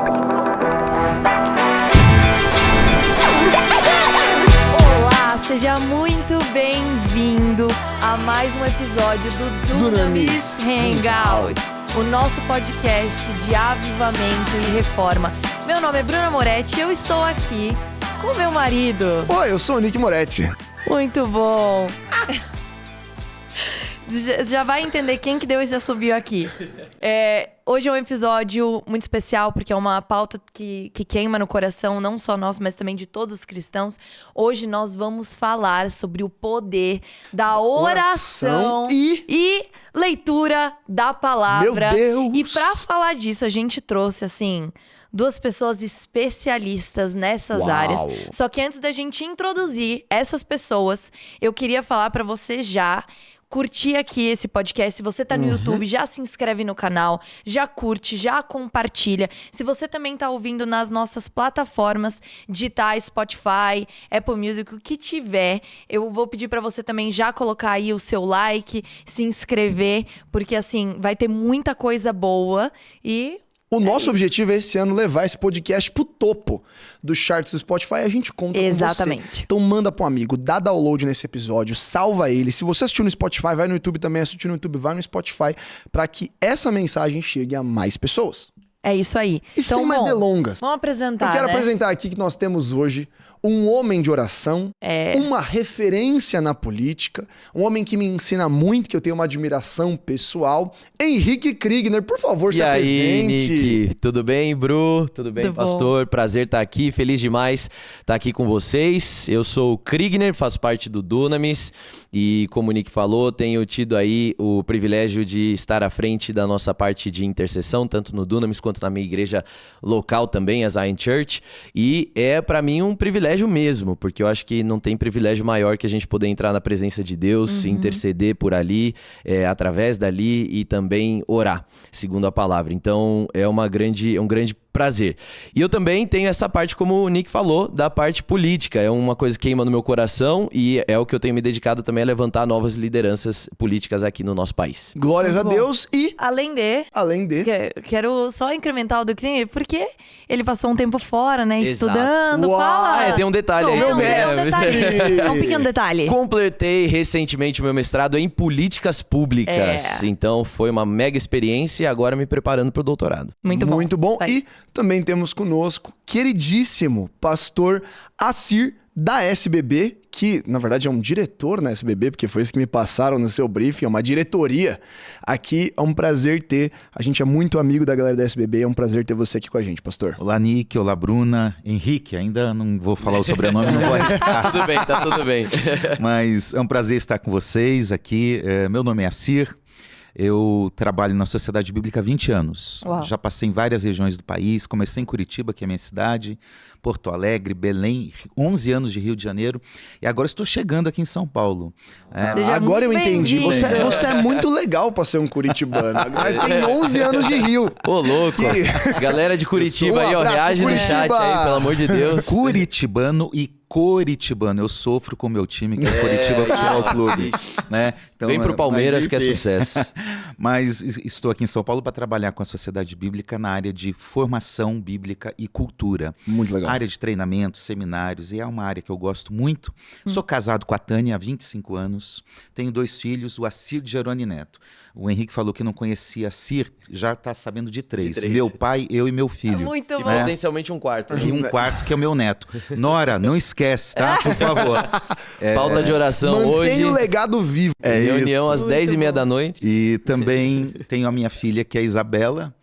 Olá, seja muito bem-vindo a mais um episódio do Dunamis Hangout, o nosso podcast de avivamento e reforma. Meu nome é Bruna Moretti e eu estou aqui com meu marido. Oi, eu sou o Nick Moretti. Muito bom. Já vai entender quem que deu esse assobio aqui. Hoje é um episódio muito especial, porque é uma pauta que queima no coração, não só nosso, mas também de todos os cristãos. Hoje nós vamos falar sobre o poder da oração e leitura da palavra. Meu Deus! E pra falar disso, a gente trouxe, assim, duas pessoas especialistas nessas áreas. Só que antes da gente introduzir essas pessoas, eu queria falar pra você já curtir aqui esse podcast. Se você tá no YouTube, já se inscreve no canal, já curte, já compartilha. Se você também tá ouvindo nas nossas plataformas digitais, Spotify, Apple Music, o que tiver, eu vou pedir pra você também já colocar aí o seu like, se inscrever, porque assim, vai ter muita coisa boa e... O nosso objetivo é esse ano levar esse podcast pro topo dos charts do Spotify. A gente conta com você. Exatamente. Então manda pra um amigo, dá download nesse episódio, salva ele. Se você assistiu no Spotify, vai no YouTube também. Assistiu no YouTube, vai no Spotify, pra que essa mensagem chegue a mais pessoas. É isso aí. E então, sem mais delongas, vamos apresentar, eu quero né? apresentar aqui que nós temos hoje um homem de oração, uma referência na política, um homem que me ensina muito, que eu tenho uma admiração pessoal, Henrique Kriegner. Por favor, se apresente. E aí, Nick? Tudo bem, Bru? Tudo bem, pastor? Prazer estar aqui, feliz demais estar aqui com vocês. Eu sou o Kriegner, faço parte do Dunamis e, como o Nick falou, tenho tido aí o privilégio de estar à frente da nossa parte de intercessão, tanto no Dunamis quanto na minha igreja local também, a Zion Church, e é para mim um privilégio mesmo, porque eu acho que não tem privilégio maior que a gente poder entrar na presença de Deus, interceder por ali, através dali e também orar, segundo a palavra. Então é um grande prazer. E eu também tenho essa parte, como o Nick falou, da parte política. É uma coisa que queima no meu coração e é o que eu tenho me dedicado também a levantar novas lideranças políticas aqui no nosso país. Glórias a Deus e... Além de... Quero só incrementar o do Kriegner, porque ele passou um tempo fora, né? Exato. Estudando, fala... Tem um detalhe aí. É um pequeno detalhe. Completei recentemente o meu mestrado em políticas públicas. Então foi uma mega experiência e agora me preparando para o doutorado. Muito bom. Muito bom. Vai. E também temos conosco queridíssimo pastor Assir da SBB, que na verdade é um diretor na SBB, porque foi isso que me passaram no seu briefing, é uma diretoria. Aqui é um prazer ter, a gente é muito amigo da galera da SBB, é um prazer ter você aqui com a gente, pastor. Olá, Nick, olá, Bruna, Henrique, ainda não vou falar o sobrenome, não vou arriscar. Tá tudo bem. Mas é um prazer estar com vocês aqui. Meu nome é Assir. Eu trabalho na Sociedade Bíblica há 20 anos. Uau. Já passei em várias regiões do país. Comecei em Curitiba, que é a minha cidade, Porto Alegre, Belém, 11 anos de Rio de Janeiro. E agora estou chegando aqui em São Paulo. Agora eu entendi. Você é muito legal pra ser um curitibano. Mas tem 11 anos de Rio. Ô, louco. Galera de Curitiba aí, ó, reage no chat aí, pelo amor de Deus. Curitibano e coritibano. Eu sofro com o meu time, que é o Curitiba Futebol Clube. Né? Então, vem pro Palmeiras, que é sucesso. Mas estou aqui em São Paulo para trabalhar com a Sociedade Bíblica na área de formação bíblica e cultura. Muito legal. Área de treinamento, seminários, e é uma área que eu gosto muito. Sou casado com a Tânia há 25 anos. Tenho 2 filhos, o Assir de Jerônimo Neto. O Henrique falou que não conhecia Assir, já está sabendo de 3. Meu pai, eu e meu filho. Muito E bom. potencialmente um quarto. E um quarto que é o meu neto. Nora, não esquece, tá? Por favor. Pauta de oração hoje. Mantém o legado vivo. Reunião às 10h30 da noite. E também tenho a minha filha, que é a Isabela,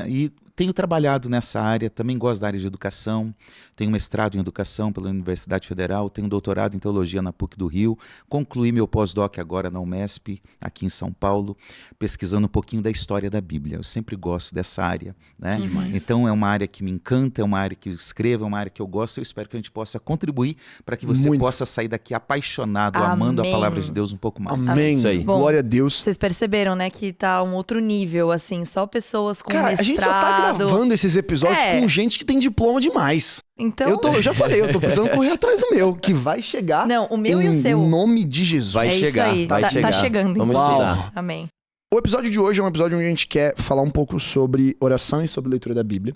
e tenho trabalhado nessa área, também gosto da área de educação, tenho mestrado em educação pela Universidade Federal, tenho doutorado em teologia na PUC do Rio, concluí meu pós-doc agora na UMESP, aqui em São Paulo, pesquisando um pouquinho da história da Bíblia. Eu sempre gosto dessa área, né? Então é uma área que me encanta, é uma área que eu escrevo, é uma área que eu gosto. Eu espero que a gente possa contribuir para que você possa sair daqui apaixonado, amando a palavra de Deus um pouco mais. Amém. Isso aí. Bom, glória a Deus. Vocês perceberam, né, que tá um outro nível, assim, só pessoas com mestrado. A gente só tá gravando esses episódios com gente que tem diploma demais. Então... Eu já falei, eu tô precisando correr atrás do meu, que vai chegar. Não, o meu e o seu. Em nome de Jesus. Vai chegar, isso aí. vai chegar. Tá chegando. Vamos então. estudar. Amém. O episódio de hoje é um episódio onde a gente quer falar um pouco sobre oração e sobre leitura da Bíblia.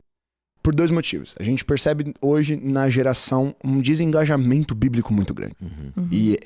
Por 2 motivos. A gente percebe hoje na geração um desengajamento bíblico muito grande. E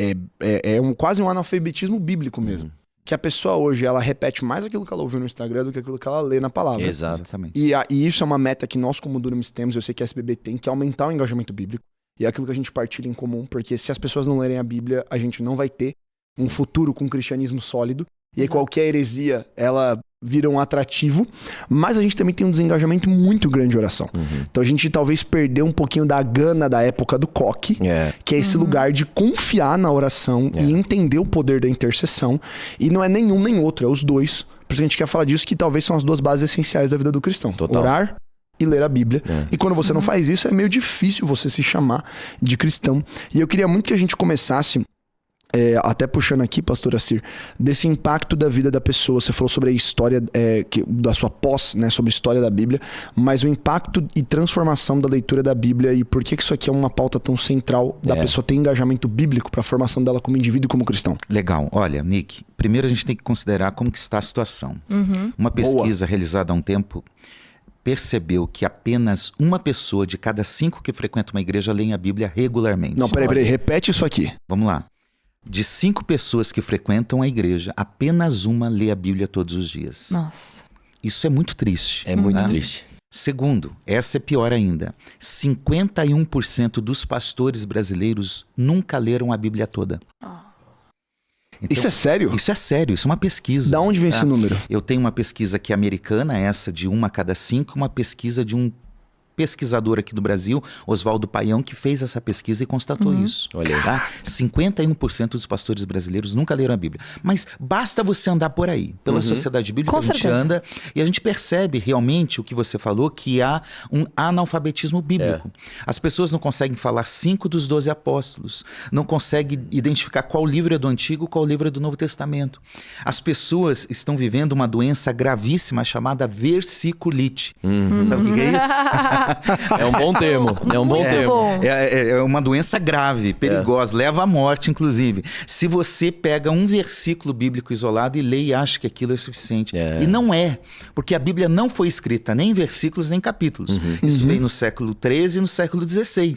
quase um analfabetismo bíblico mesmo. Que a pessoa hoje, ela repete mais aquilo que ela ouviu no Instagram do que aquilo que ela lê na palavra. Exatamente. E isso é uma meta que nós, como Dunamis, temos, eu sei que a SBB tem, que é aumentar o engajamento bíblico. E é aquilo que a gente partilha em comum, porque se as pessoas não lerem a Bíblia, a gente não vai ter um futuro com um cristianismo sólido. E aí qualquer heresia, ela vira um atrativo. Mas a gente também tem um desengajamento muito grande de oração. Então a gente talvez perdeu um pouquinho da gana da época do coque, que é esse lugar de confiar na oração e entender o poder da intercessão. E não é nenhum nem outro, é os dois. Por isso a gente quer falar disso, que talvez são as 2 bases essenciais da vida do cristão. Total. Orar e ler a Bíblia. E quando você não faz isso, é meio difícil você se chamar de cristão. E eu queria muito que a gente começasse, até puxando aqui, pastor Assir, desse impacto da vida da pessoa. Você falou sobre a história da sua pós, né, sobre a história da Bíblia, mas o impacto e transformação da leitura da Bíblia e por que isso aqui é uma pauta tão central da pessoa ter engajamento bíblico para a formação dela como indivíduo e como cristão. Legal. Olha, Nick, primeiro a gente tem que considerar como que está a situação. Uma pesquisa realizada há um tempo percebeu que apenas uma pessoa de cada 5 que frequenta uma igreja lê a Bíblia regularmente. Não, peraí, repete isso aqui. Vamos lá. De 5 pessoas que frequentam a igreja, apenas uma lê a Bíblia todos os dias. Nossa. Isso é muito triste. É muito triste. Segundo, essa é pior ainda. 51% dos pastores brasileiros nunca leram a Bíblia toda. Então, Isso é sério? Isso é sério, isso é uma pesquisa. Da onde vem esse número? Eu tenho uma pesquisa que é americana, essa de 1 a cada 5, uma pesquisa de um pesquisador aqui do Brasil, Oswaldo Paião, que fez essa pesquisa e constatou isso. Olha aí. Tá? 51% dos pastores brasileiros nunca leram a Bíblia. Mas basta você andar por aí, pela sociedade bíblica, a gente anda e a gente percebe realmente o que você falou, que há um analfabetismo bíblico. As pessoas não conseguem falar 5 dos 12 apóstolos, não conseguem identificar qual livro é do Antigo, qual livro é do Novo Testamento. As pessoas estão vivendo uma doença gravíssima chamada versiculite. Sabe o que é isso? É um bom termo. É um bom termo. É uma doença grave, perigosa, leva à morte, inclusive. Se você pega um versículo bíblico isolado e lê e acha que aquilo é suficiente. E não é, porque a Bíblia não foi escrita nem em versículos nem em capítulos. Isso veio no século XIII e no século XVI,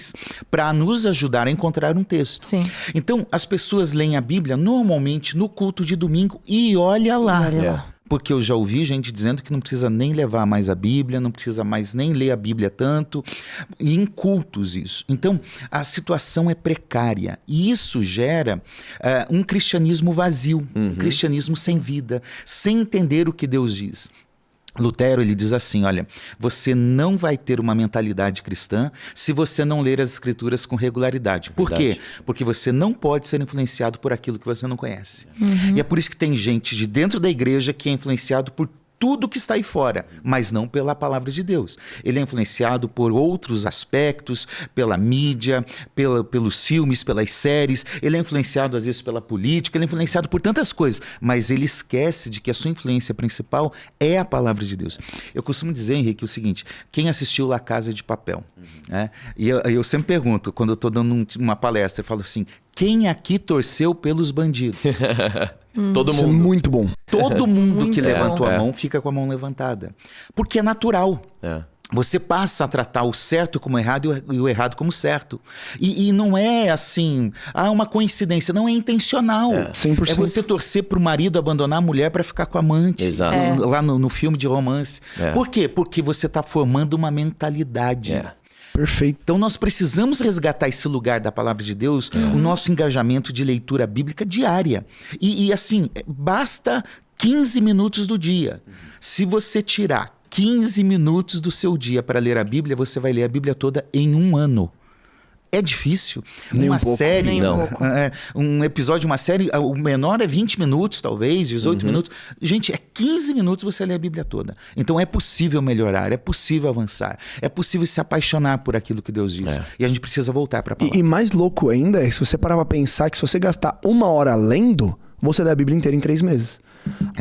para nos ajudar a encontrar um texto. Sim. Então, as pessoas leem a Bíblia normalmente no culto de domingo e olha lá. Porque eu já ouvi gente dizendo que não precisa nem levar mais a Bíblia, não precisa mais nem ler a Bíblia tanto, e em cultos isso. Então, a situação é precária, e isso gera um cristianismo vazio, um cristianismo sem vida, sem entender o que Deus diz. Lutero, ele diz assim, olha, você não vai ter uma mentalidade cristã se você não ler as escrituras com regularidade. Por quê? Porque você não pode ser influenciado por aquilo que você não conhece. E é por isso que tem gente de dentro da igreja que é influenciado por tudo que está aí fora, mas não pela palavra de Deus. Ele é influenciado por outros aspectos, pela mídia, pelos filmes, pelas séries. Ele é influenciado às vezes pela política, ele é influenciado por tantas coisas, mas ele esquece de que a sua influência principal é a palavra de Deus. Eu costumo dizer, Henrique, o seguinte, quem assistiu La Casa de Papel? Né? E eu sempre pergunto, quando eu estou dando uma palestra, eu falo assim, quem aqui torceu pelos bandidos? Todo Isso mundo. é muito bom. Todo mundo que Muito levantou bom. a mão fica com a mão levantada. Porque é natural. Você passa a tratar o certo como errado e o errado como certo. E não é assim, uma coincidência, não é intencional. 100%. É você torcer pro marido abandonar a mulher para ficar com a amante. Exato. Lá no filme de romance. Por quê? Porque você está formando uma mentalidade. Perfeito. Então nós precisamos resgatar esse lugar da palavra de Deus, o nosso engajamento de leitura bíblica diária. E assim, basta 15 minutos do dia. Se você tirar 15 minutos do seu dia para ler a Bíblia, você vai ler a Bíblia toda em 1 ano. É difícil. Nem uma um pouco. série, Nem um pouco. Um episódio de uma série, o menor é 20 minutos, talvez, 18 minutos. Gente, é 15 minutos você lê a Bíblia toda. Então é possível melhorar, é possível avançar, é possível se apaixonar por aquilo que Deus diz. E a gente precisa voltar para a palavra. E mais louco ainda é se você parar pra pensar que se você gastar 1 hora lendo, você lê a Bíblia inteira em 3 meses.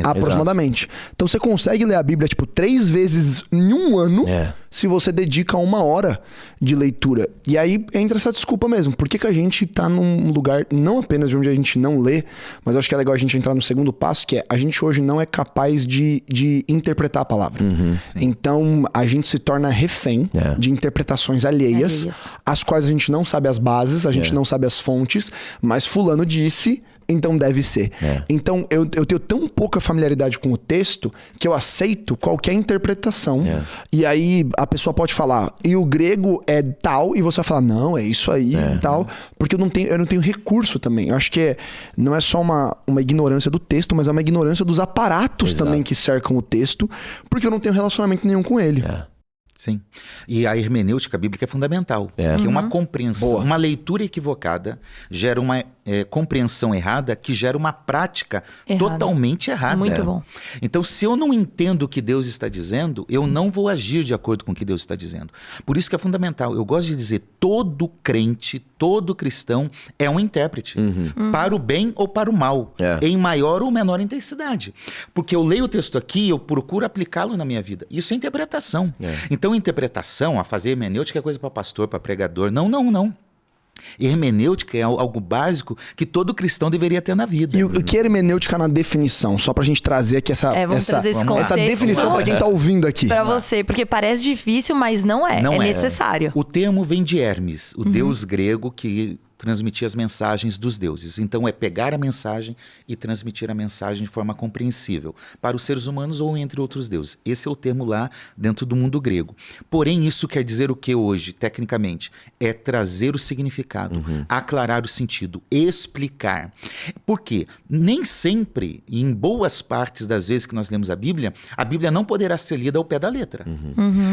aproximadamente. Então você consegue ler a Bíblia, tipo, 3 vezes em um ano, se você dedica 1 hora de leitura. E aí entra essa desculpa mesmo. Por que a gente tá num lugar, não apenas de onde a gente não lê, mas eu acho que é legal a gente entrar no segundo passo, que é, a gente hoje não é capaz de interpretar a palavra. Então, a gente se torna refém de interpretações alheias, as quais a gente não sabe as bases, a gente não sabe as fontes, mas fulano disse, então deve ser. Então, eu tenho tão pouca familiaridade com o texto que eu aceito qualquer interpretação. E aí, a pessoa pode falar, e o grego é tal, e você vai falar, não, é isso aí e tal, porque eu não tenho recurso também. Eu acho que não é só uma ignorância do texto, mas é uma ignorância dos aparatos também que cercam o texto, porque eu não tenho relacionamento nenhum com ele. Sim. E a hermenêutica bíblica é fundamental. Que uma compreensão, uma leitura equivocada gera uma compreensão errada que gera uma prática totalmente errada. Muito bom. Então, se eu não entendo o que Deus está dizendo, eu não vou agir de acordo com o que Deus está dizendo. Por isso que é fundamental. Eu gosto de dizer, todo crente, todo cristão é um intérprete. Para o bem ou para o mal. Em maior ou menor intensidade. Porque eu leio o texto aqui e eu procuro aplicá-lo na minha vida. Isso é interpretação. Então, interpretação, a fazer hermenêutica é coisa para pastor, para pregador. Não. Hermenêutica é algo básico que todo cristão deveria ter na vida. E o que é hermenêutica na definição? Só pra gente trazer aqui essa definição pra quem tá ouvindo aqui. Pra você, porque parece difícil, mas não é. É necessário. O termo vem de Hermes, o deus grego que transmitir as mensagens dos deuses. Então, é pegar a mensagem e transmitir a mensagem de forma compreensível para os seres humanos ou entre outros deuses. Esse é o termo lá dentro do mundo grego. Porém, isso quer dizer o que hoje, tecnicamente? É trazer o significado, aclarar o sentido, explicar. Por quê? Nem sempre, e em boas partes das vezes que nós lemos a Bíblia não poderá ser lida ao pé da letra.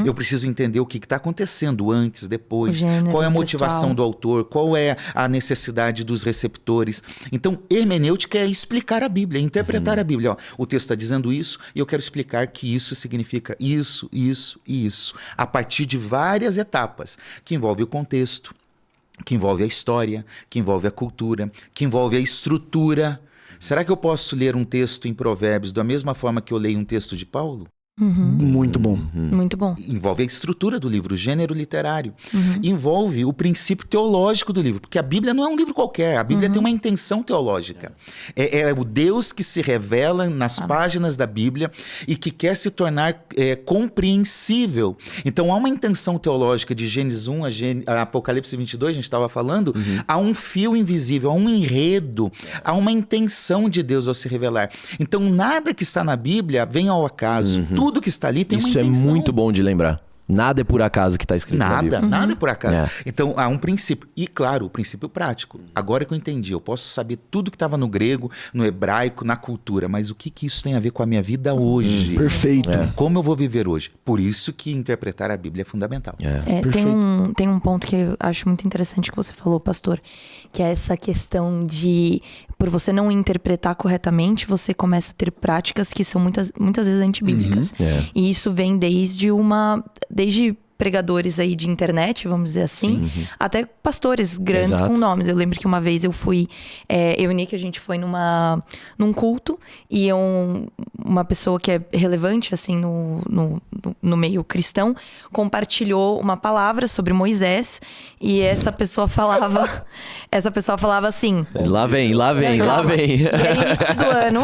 Eu preciso entender o que está acontecendo antes, depois, qual é a motivação do autor, qual é a necessidade dos receptores. Então, hermenêutica é explicar a Bíblia, interpretar a Bíblia. Ó, o texto está dizendo isso e eu quero explicar que isso significa isso, isso e isso. A partir de várias etapas, que envolve o contexto, que envolve a história, que envolve a cultura, que envolve a estrutura. Será que eu posso ler um texto em Provérbios da mesma forma que eu leio um texto de Paulo? Muito bom. Muito bom. Envolve a estrutura do livro, o gênero literário. Envolve o princípio teológico do livro, porque a Bíblia não é um livro qualquer, a Bíblia tem uma intenção teológica. É o Deus que se revela nas páginas da Bíblia e que quer se tornar compreensível. Então há uma intenção teológica de Gênesis 1 a Apocalipse 22, a gente estava falando, há um fio invisível, há um enredo, há uma intenção de Deus ao se revelar. Então nada que está na Bíblia vem ao acaso. Tudo que está ali tem uma intenção. Isso é muito bom de lembrar. Nada é por acaso que está escrito na Bíblia. Nada é por acaso. Então, há um princípio. E, claro, o princípio prático. Agora que eu entendi, eu posso saber tudo que estava no grego, no hebraico, na cultura, mas o que isso tem a ver com a minha vida hoje? Perfeito. Como eu vou viver hoje? Por isso que interpretar a Bíblia é fundamental. Tem um ponto que eu acho muito interessante que você falou, pastor, que é essa questão de, por você não interpretar corretamente, você começa a ter práticas que são muitas vezes antibíblicas. E isso vem desde pregadores aí de internet, vamos dizer assim, até pastores grandes com nomes. Eu lembro que uma vez eu fui, eu e Nick, a gente foi num culto e uma pessoa que é relevante, assim, no meio cristão, compartilhou uma palavra sobre Moisés e essa pessoa falava assim... Lá vem. E era início do ano.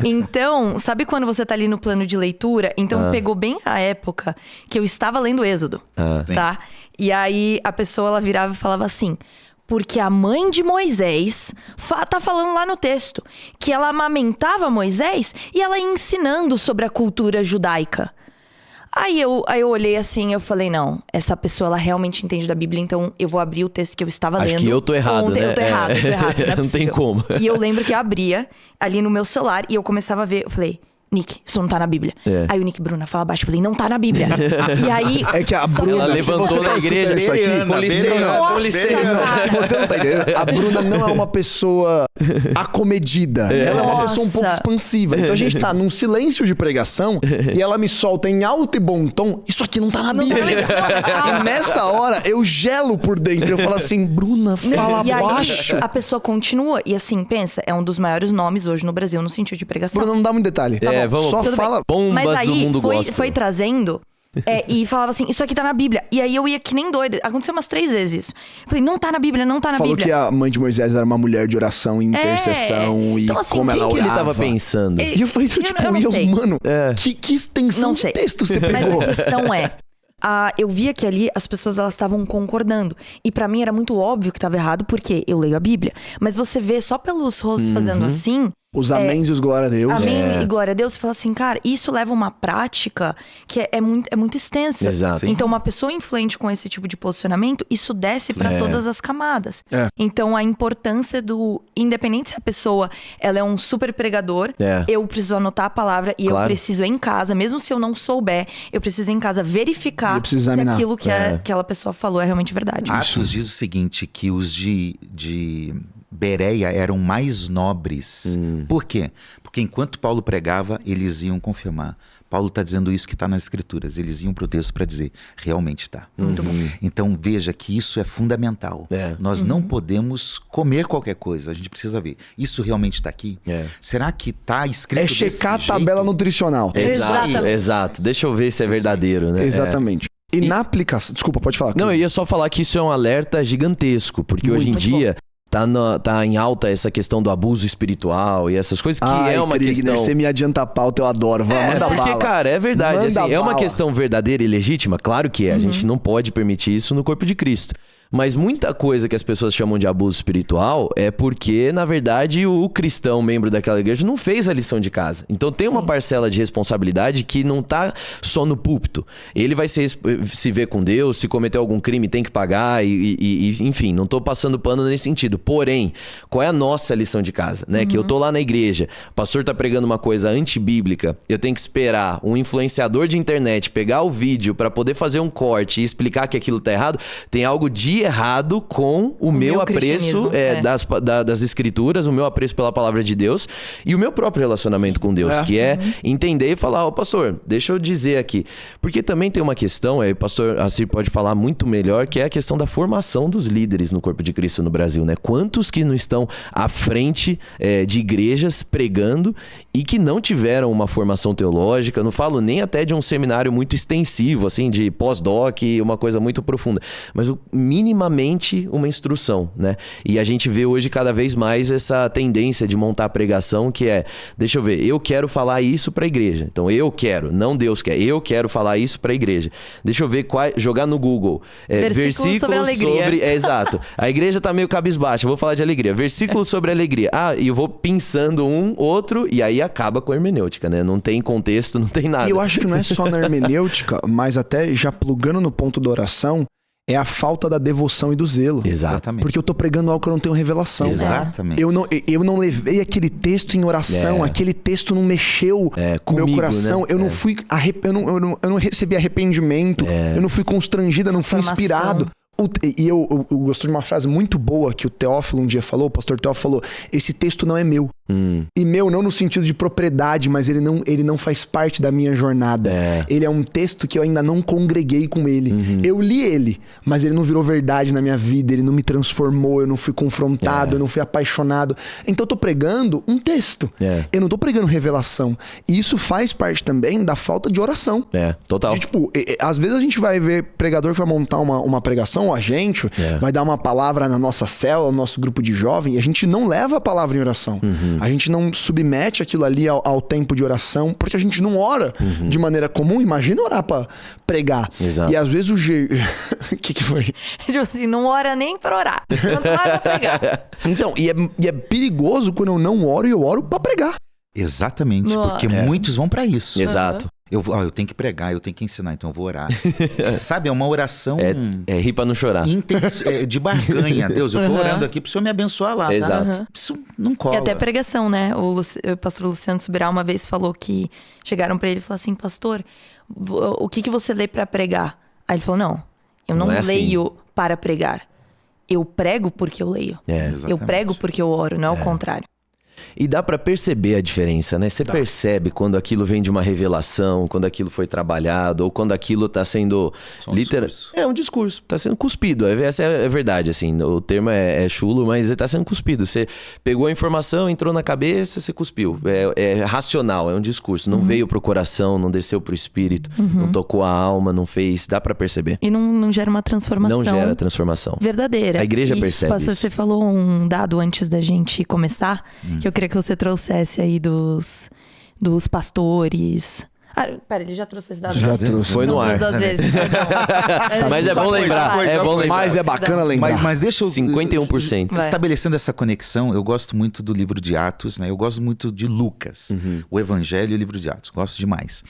Então, sabe quando você tá ali no plano de leitura? Então, pegou bem a época que eu estava lendo Êxodo. Tá? E aí a pessoa ela virava e falava assim: porque a mãe de Moisés tá falando lá no texto que ela amamentava Moisés e ela ia ensinando sobre a cultura judaica. Aí eu olhei assim, eu falei, não, essa pessoa ela realmente entende da Bíblia, então eu vou abrir o texto que eu estava lendo. Acho que eu tô errado, né? Eu tô errado, não é não tem como. E eu lembro que eu abria ali no meu celular e eu começava a ver, eu falei, Nick, isso não tá na Bíblia. Aí o Nick, Bruna, fala baixo. Eu falei, não tá na Bíblia. E aí... É que a Bruna... Ela levantou na igreja. Isso aqui, Com licença, com licença. Se você não tá entendendo, a Bruna não é uma pessoa acomedida. Ela é uma pessoa um pouco expansiva. Então a gente tá num silêncio de pregação e ela me solta em alto e bom tom, isso aqui não tá na Bíblia. E nessa hora, eu gelo por dentro. Eu falo assim, Bruna, fala baixo. Aí, a pessoa continua. E assim, pensa, é um dos maiores nomes hoje no Brasil no sentido de pregação. Bruna, não dá muito detalhe. Vamos, só fala bombas Mas aí, do mundo gospel. foi trazendo... e falava assim, isso aqui tá na Bíblia. E aí eu ia que nem doida. Aconteceu umas 3 vezes isso. Falei, não tá na Bíblia, não tá na Falou Bíblia. que a mãe de Moisés era uma mulher de oração e intercessão. E então, assim, como ela O que orava. ele tava pensando? E eu falei, não sei. mano, que extensão Não de sei. texto você Mas pegou? a questão é... eu via que ali as pessoas elas estavam concordando. E pra mim era muito óbvio que tava errado, porque eu leio a Bíblia. Mas você vê só pelos rostos fazendo assim... Os améns e os glória a Deus. Amém e glória a Deus. Você fala assim, cara, isso leva uma prática que é muito extensa. Exato. Sim. Então, uma pessoa influente com esse tipo de posicionamento, isso desce pra todas as camadas. Então, a importância do... Independente se a pessoa ela é um super pregador, eu preciso anotar a palavra e eu preciso em casa, mesmo se eu não souber, eu preciso em casa verificar se aquilo que aquela pessoa falou é realmente verdade. Atos diz o seguinte, que os de Bereia eram mais nobres. Por quê? Porque enquanto Paulo pregava, eles iam confirmar. Paulo está dizendo isso que está nas Escrituras. Eles iam para o texto para dizer, realmente está. Muito bom. Então veja que isso é fundamental. Nós não podemos comer qualquer coisa. A gente precisa ver. Isso realmente está aqui? Será que está escrito É checar desse a tabela jeito? nutricional. Exato. Deixa eu ver se é verdadeiro, né? Exatamente. E na aplicação... Desculpa, pode falar. Não, eu ia só falar que isso é um alerta gigantesco, porque hoje em dia... Tá em alta essa questão do abuso espiritual e essas coisas, que é uma questão... Você me adianta a pauta, eu adoro. Manda porque, bala. cara, é verdade. Manda Assim, é uma bala. questão verdadeira e legítima? Claro que é. A gente não pode permitir isso no corpo de Cristo. Mas muita coisa que as pessoas chamam de abuso espiritual é porque, na verdade, o cristão, membro daquela igreja, não fez a lição de casa. Então tem uma parcela de responsabilidade que não tá só no púlpito. Ele vai se ver com Deus, se cometer algum crime tem que pagar e enfim, não tô passando pano nesse sentido. Porém, qual é a nossa lição de casa? Né? Que eu tô lá na igreja, o pastor tá pregando uma coisa antibíblica, eu tenho que esperar um influenciador de internet pegar o vídeo para poder fazer um corte e explicar que aquilo tá errado. Tem algo de errado com o meu apreço das escrituras, o meu apreço pela palavra de Deus e o meu próprio relacionamento com Deus, que é entender e falar, pastor, deixa eu dizer aqui, porque também tem uma questão, o pastor Assir pode falar muito melhor, que é a questão da formação dos líderes no corpo de Cristo no Brasil, né? Quantos que não estão à frente de igrejas pregando e que não tiveram uma formação teológica, não falo nem até de um seminário muito extensivo, assim, de pós-doc, uma coisa muito profunda, mas minimamente uma instrução, né? E a gente vê hoje cada vez mais essa tendência de montar pregação que é, deixa eu ver, eu quero falar isso pra igreja. Então eu quero, não Deus quer, eu quero falar isso pra igreja. Deixa eu ver jogar no Google. Versículos sobre alegria. Exato. A igreja tá meio cabisbaixa, eu vou falar de alegria. Versículos sobre alegria. E eu vou pensando outro, e aí acaba com a hermenêutica, né? Não tem contexto, não tem nada. E eu acho que não é só na hermenêutica, mas até já plugando no ponto da oração, é a falta da devoção e do zelo. Exatamente. Porque eu tô pregando algo que eu não tenho revelação. Exatamente. Eu não levei aquele texto em oração, aquele texto não mexeu com o meu coração. Né? Eu não fui eu não recebi arrependimento, eu não fui constrangido, eu não fui inspirado. E eu gosto de uma frase muito boa que o Teófilo um dia falou, o pastor Teófilo falou, esse texto não é meu. E meu não no sentido de propriedade, mas ele não faz parte da minha jornada. Ele é um texto que eu ainda não congreguei com ele. Eu li ele, mas ele não virou verdade na minha vida, ele não me transformou, eu não fui confrontado, eu não fui apaixonado. Então eu tô pregando um texto. Eu não tô pregando revelação. E isso faz parte também da falta de oração. Total. De, tipo, às vezes a gente vai ver pregador que vai montar uma pregação, a gente vai dar uma palavra na nossa célula, no nosso grupo de jovem, e a gente não leva a palavra em oração. A gente não submete aquilo ali ao tempo de oração, porque a gente não ora de maneira comum. Imagina orar pra pregar. Exato. E às vezes o que foi? Tipo assim, não ora nem pra orar. Quanto mais pra pregar. Então, e é perigoso quando eu não oro e eu oro pra pregar. Exatamente, porque muitos vão para isso. Exato. Eu tenho que pregar, eu tenho que ensinar, então eu vou orar. Sabe, é uma oração... É rir pra não chorar. De barganha. Deus, eu tô orando aqui pro Senhor me abençoar lá, Exato. Isso não cola. E até pregação, né? O pastor Luciano Subirá uma vez falou que chegaram pra ele e falaram assim, pastor, o que você lê pra pregar? Aí ele falou, não, eu não leio para pregar. Eu prego porque eu leio. Eu prego porque eu oro, não é o contrário. E dá pra perceber a diferença, né? Você percebe quando aquilo vem de uma revelação, quando aquilo foi trabalhado, ou quando aquilo tá sendo um discurso, tá sendo cuspido. Essa é a verdade, assim. O termo é chulo, mas tá sendo cuspido. Você pegou a informação, entrou na cabeça, você cuspiu. É racional, é um discurso. Não veio pro coração, não desceu pro espírito, não tocou a alma, não fez. Dá pra perceber. E não gera uma transformação. Não gera transformação. Verdadeira. A igreja percebe pastor, isso. Você falou um dado antes da gente começar, que eu queria que você trouxesse aí dos pastores. Pera, ele já trouxe esse dado? Já trouxe. Foi no ar. 2 vezes, perdão. Mas é bom lembrar, Mas é bacana lembrar. Mas deixa eu... 51%. Estabelecendo essa conexão, eu gosto muito do livro de Atos, né? Eu gosto muito de Lucas, o Evangelho e o livro de Atos. Gosto demais.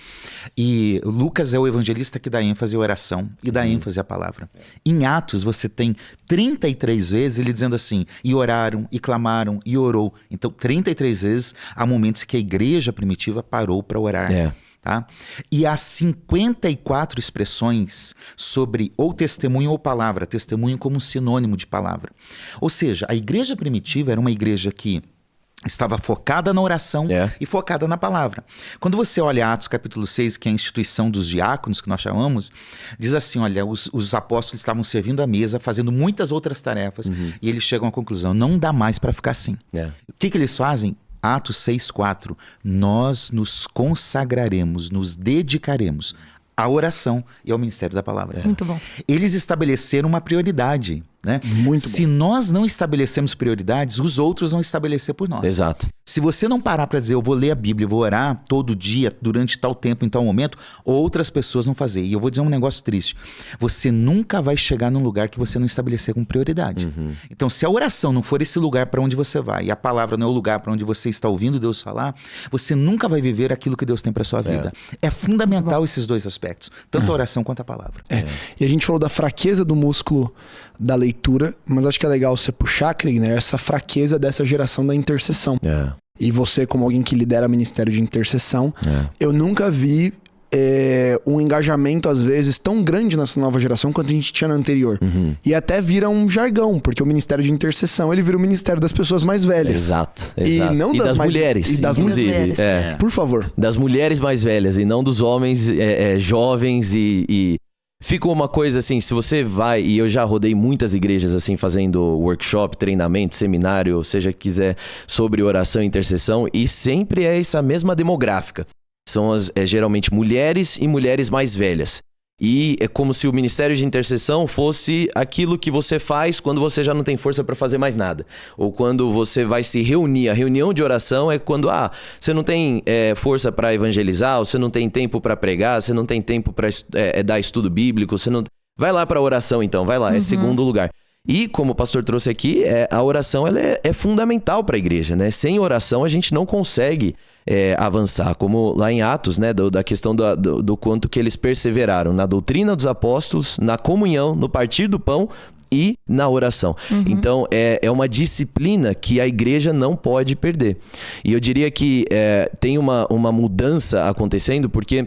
E Lucas é o evangelista que dá ênfase à oração e dá ênfase à palavra. Em Atos, você tem 33 vezes ele dizendo assim, e oraram, e clamaram, e orou. Então, 33 vezes há momentos que a igreja primitiva parou para orar. Tá? E há 54 expressões sobre ou testemunho ou palavra, testemunho como sinônimo de palavra. Ou seja, a igreja primitiva era uma igreja que estava focada na oração e focada na palavra. Quando você olha Atos capítulo 6, que é a instituição dos diáconos, que nós chamamos, diz assim, olha, os apóstolos estavam servindo à mesa, fazendo muitas outras tarefas, e eles chegam à conclusão, não dá mais para ficar assim. O que eles fazem? Atos 6,4, nós nos consagraremos, nos dedicaremos à oração e ao ministério da palavra. Muito bom. Eles estabeleceram uma prioridade, né? Se nós não estabelecemos prioridades, os outros vão estabelecer por nós. Exato. Se você não parar para dizer, eu vou ler a Bíblia, vou orar todo dia, durante tal tempo, em tal momento, outras pessoas vão fazer. E eu vou dizer um negócio triste. Você nunca vai chegar num lugar que você não estabelecer como prioridade. Então, se a oração não for esse lugar para onde você vai, e a palavra não é o lugar para onde você está ouvindo Deus falar, você nunca vai viver aquilo que Deus tem para sua vida. É fundamental esses dois aspectos, tanto a oração quanto a palavra. E a gente falou da fraqueza do músculo da leitura, mas acho que é legal você puxar, Kriegner, essa fraqueza dessa geração da intercessão. E você, como alguém que lidera ministério de intercessão, eu nunca vi um engajamento, às vezes, tão grande nessa nova geração quanto a gente tinha na anterior. E até vira um jargão, porque o ministério de intercessão, ele vira o ministério das pessoas mais velhas. Exato. E não das mulheres, e das mulheres. Por favor. Das mulheres mais velhas, e não dos homens jovens e... Fica uma coisa assim, se você vai, e eu já rodei muitas igrejas assim, fazendo workshop, treinamento, seminário, seja que quiser, sobre oração e intercessão, e sempre é essa mesma demográfica. São geralmente mulheres e mulheres mais velhas. E é como se o ministério de intercessão fosse aquilo que você faz quando você já não tem força para fazer mais nada. Ou quando você vai se reunir. A reunião de oração é quando você não tem força para evangelizar, ou você não tem tempo para pregar, você não tem tempo para dar estudo bíblico, você não... Vai lá para a oração então, vai lá, é segundo lugar. E como o pastor trouxe aqui, a oração ela é fundamental para a igreja, né? Sem oração a gente não consegue avançar, como lá em Atos, né? Da questão do quanto que eles perseveraram na doutrina dos apóstolos, na comunhão, no partir do pão e na oração. Então, é uma disciplina que a igreja não pode perder. E eu diria que tem uma mudança acontecendo, porque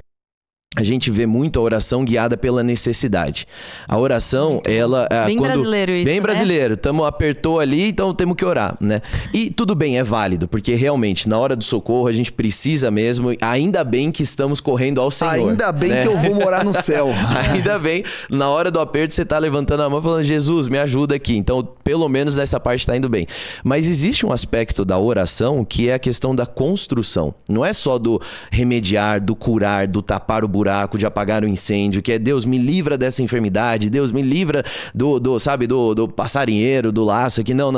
a gente vê muito a oração guiada pela necessidade. A oração, ela... Bem brasileiro isso, bem brasileiro. Apertou ali, então temos que orar, né? E tudo bem, é válido, porque realmente, na hora do socorro, a gente precisa mesmo. Ainda bem que estamos correndo ao Senhor. Ainda bem, né? Que eu vou morar no céu. Ainda bem, na hora do aperto, você tá levantando a mão falando, Jesus, me ajuda aqui. Então, pelo menos nessa parte tá indo bem. Mas existe um aspecto da oração que é a questão da construção. Não é só do remediar, do curar, do tapar o buraco, buraco, de apagar o incêndio, que é Deus me livra dessa enfermidade, Deus me livra do passarinheiro, do laço aqui. Não.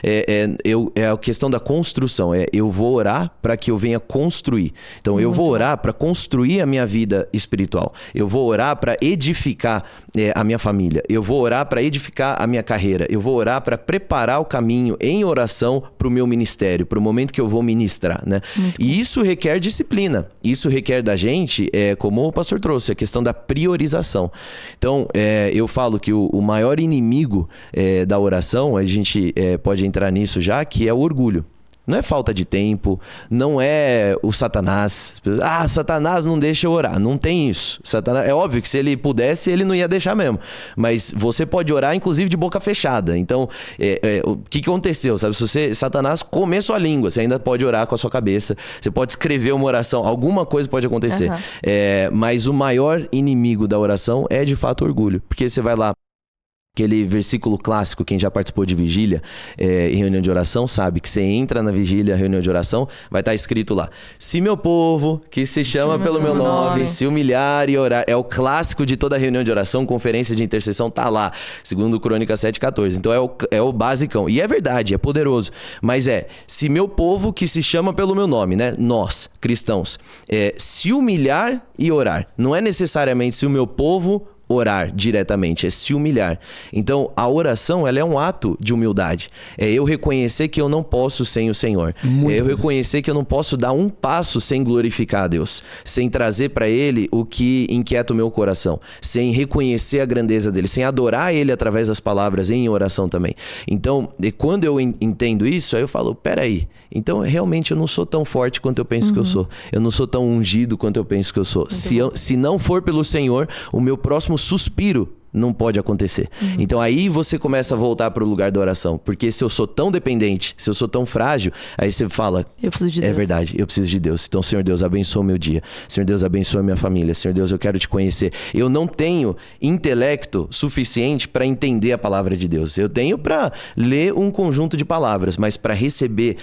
É a questão da construção. Eu vou orar para que eu venha construir. Então eu vou orar para construir a minha vida espiritual. Eu vou orar para edificar a minha família. Eu vou orar para edificar a minha carreira. Eu vou orar para preparar o caminho em oração para o meu ministério, para o momento que eu vou ministrar, né? E isso requer disciplina. Isso requer da gente, como o pastor trouxe, a questão da priorização. Então, eu falo que o maior inimigo da oração, a gente pode entrar nisso já, que é o orgulho. Não é falta de tempo, não é o Satanás. Satanás não deixa eu orar. Não tem isso. Satanás, é óbvio que se ele pudesse, ele não ia deixar mesmo. Mas você pode orar, inclusive, de boca fechada. Então, o que aconteceu? Sabe? Se Satanás comer sua língua, você ainda pode orar com a sua cabeça. Você pode escrever uma oração. Alguma coisa pode acontecer. Mas o maior inimigo da oração é, de fato, o orgulho. Porque você vai lá, aquele versículo clássico, quem já participou de vigília e reunião de oração sabe que você entra na vigília, reunião de oração, vai estar escrito lá: se meu povo, que se chama pelo meu nome, se humilhar e orar. É o clássico de toda reunião de oração, conferência de intercessão, tá lá, segundo Crônicas 7:14. Então é o basicão. E é verdade, é poderoso. Mas se meu povo, que se chama pelo meu nome, né? Nós, cristãos, se humilhar e orar. Não é necessariamente se o meu povo orar diretamente, é se humilhar. Então, a oração, ela é um ato de humildade. É eu reconhecer que eu não posso sem o Senhor. É eu reconhecer que eu não posso dar um passo sem glorificar a Deus, sem trazer para Ele o que inquieta o meu coração, sem reconhecer a grandeza dele, sem adorar Ele através das palavras em oração também. Então, quando eu entendo isso, aí eu falo, peraí, então realmente eu não sou tão forte quanto eu penso que eu sou. Eu não sou tão ungido quanto eu penso que eu sou. Se não for pelo Senhor, o meu próximo suspiro não pode acontecer. Então aí você começa a voltar para o lugar da oração. Porque se eu sou tão dependente, se eu sou tão frágil, aí você fala, eu preciso de Deus. É verdade, eu preciso de Deus. Então, Senhor Deus, abençoa o meu dia. Senhor Deus, abençoa a minha família. Senhor Deus, eu quero te conhecer. Eu não tenho intelecto suficiente para entender a palavra de Deus. Eu tenho para ler um conjunto de palavras, mas para receber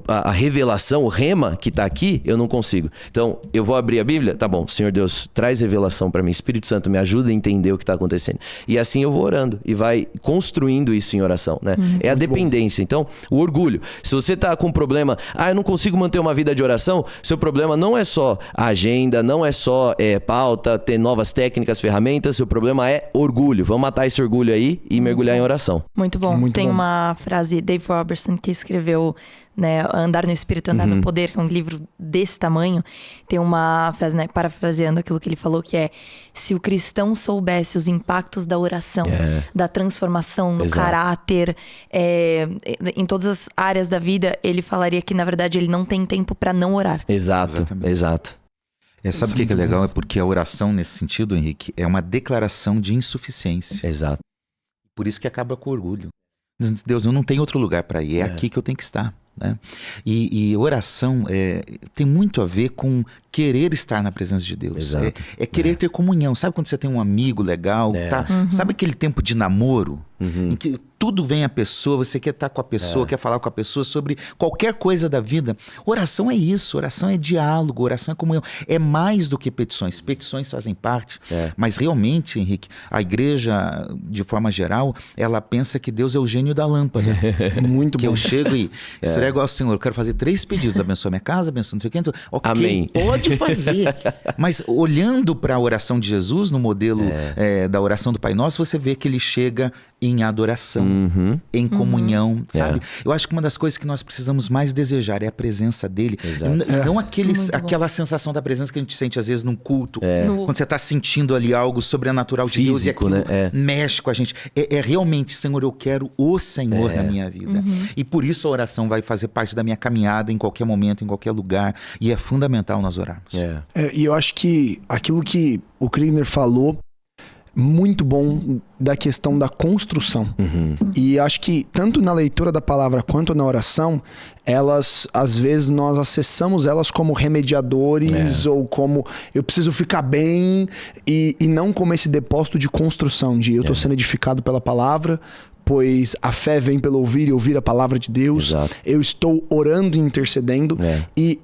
a revelação, o rema que está aqui, eu não consigo. Então, eu vou abrir a Bíblia? Tá bom, Senhor Deus, traz revelação para mim. Espírito Santo, me ajuda a entender o que está acontecendo. E assim eu vou orando e vai construindo isso em oração, né? É a dependência. Então, o orgulho. Se você tá com um problema, eu não consigo manter uma vida de oração, seu problema não é só a agenda, não é só pauta, ter novas técnicas, ferramentas, seu problema é orgulho. Vamos matar esse orgulho aí e mergulhar em oração. Muito bom. Tem uma frase, Dave Robertson, que escreveu, né, Andar no Espírito, Andar no Poder, que é um livro desse tamanho. Tem uma frase, né, parafraseando aquilo que ele falou, que é: se o cristão soubesse os impactos da oração, da transformação no caráter, em todas as áreas da vida, ele falaria que, na verdade, ele não tem tempo para não orar. Exato. Sabe o que é legal? É porque a oração, nesse sentido, Henrique, é uma declaração de insuficiência. Exato. Por isso que acaba com o orgulho. Deus, eu não tenho outro lugar para ir, é aqui que eu tenho que estar. Né? E oração tem muito a ver com querer estar na presença de Deus. Exato. É querer ter comunhão. Sabe quando você tem um amigo legal? Tá? Sabe aquele tempo de namoro? Em que tudo vem à pessoa, você quer estar com a pessoa, quer falar com a pessoa sobre qualquer coisa da vida. Oração é isso, oração é diálogo, oração é comunhão. É mais do que petições. Petições fazem parte, mas realmente, Henrique, a igreja, de forma geral, ela pensa que Deus é o gênio da lâmpada. Muito que bom. eu chego e esfrego ao Senhor, eu quero fazer 3 pedidos, abençoa minha casa, abençoa não sei o que. Ok, amém. Pode fazer. Mas olhando para a oração de Jesus, no modelo da oração do Pai Nosso, você vê que ele chega em adoração, em comunhão, sabe? Eu acho que uma das coisas que nós precisamos mais desejar é a presença dele. Não aquela sensação da presença que a gente sente às vezes num culto, quando você está sentindo ali algo sobrenatural de físico, Deus e aquilo, né? Mexe com a gente. É realmente, Senhor, eu quero o Senhor na minha vida. E por isso a oração vai fazer parte da minha caminhada em qualquer momento, em qualquer lugar. E é fundamental nós orarmos. E eu acho que aquilo que o Kriegner falou, muito bom, da questão da construção. E acho que tanto na leitura da palavra quanto na oração, elas, às vezes, nós acessamos elas como remediadores ou como eu preciso ficar bem e não como esse depósito de construção, de eu estou sendo edificado pela palavra, pois a fé vem pelo ouvir e ouvir a palavra de Deus. Exato. Eu estou orando e intercedendo e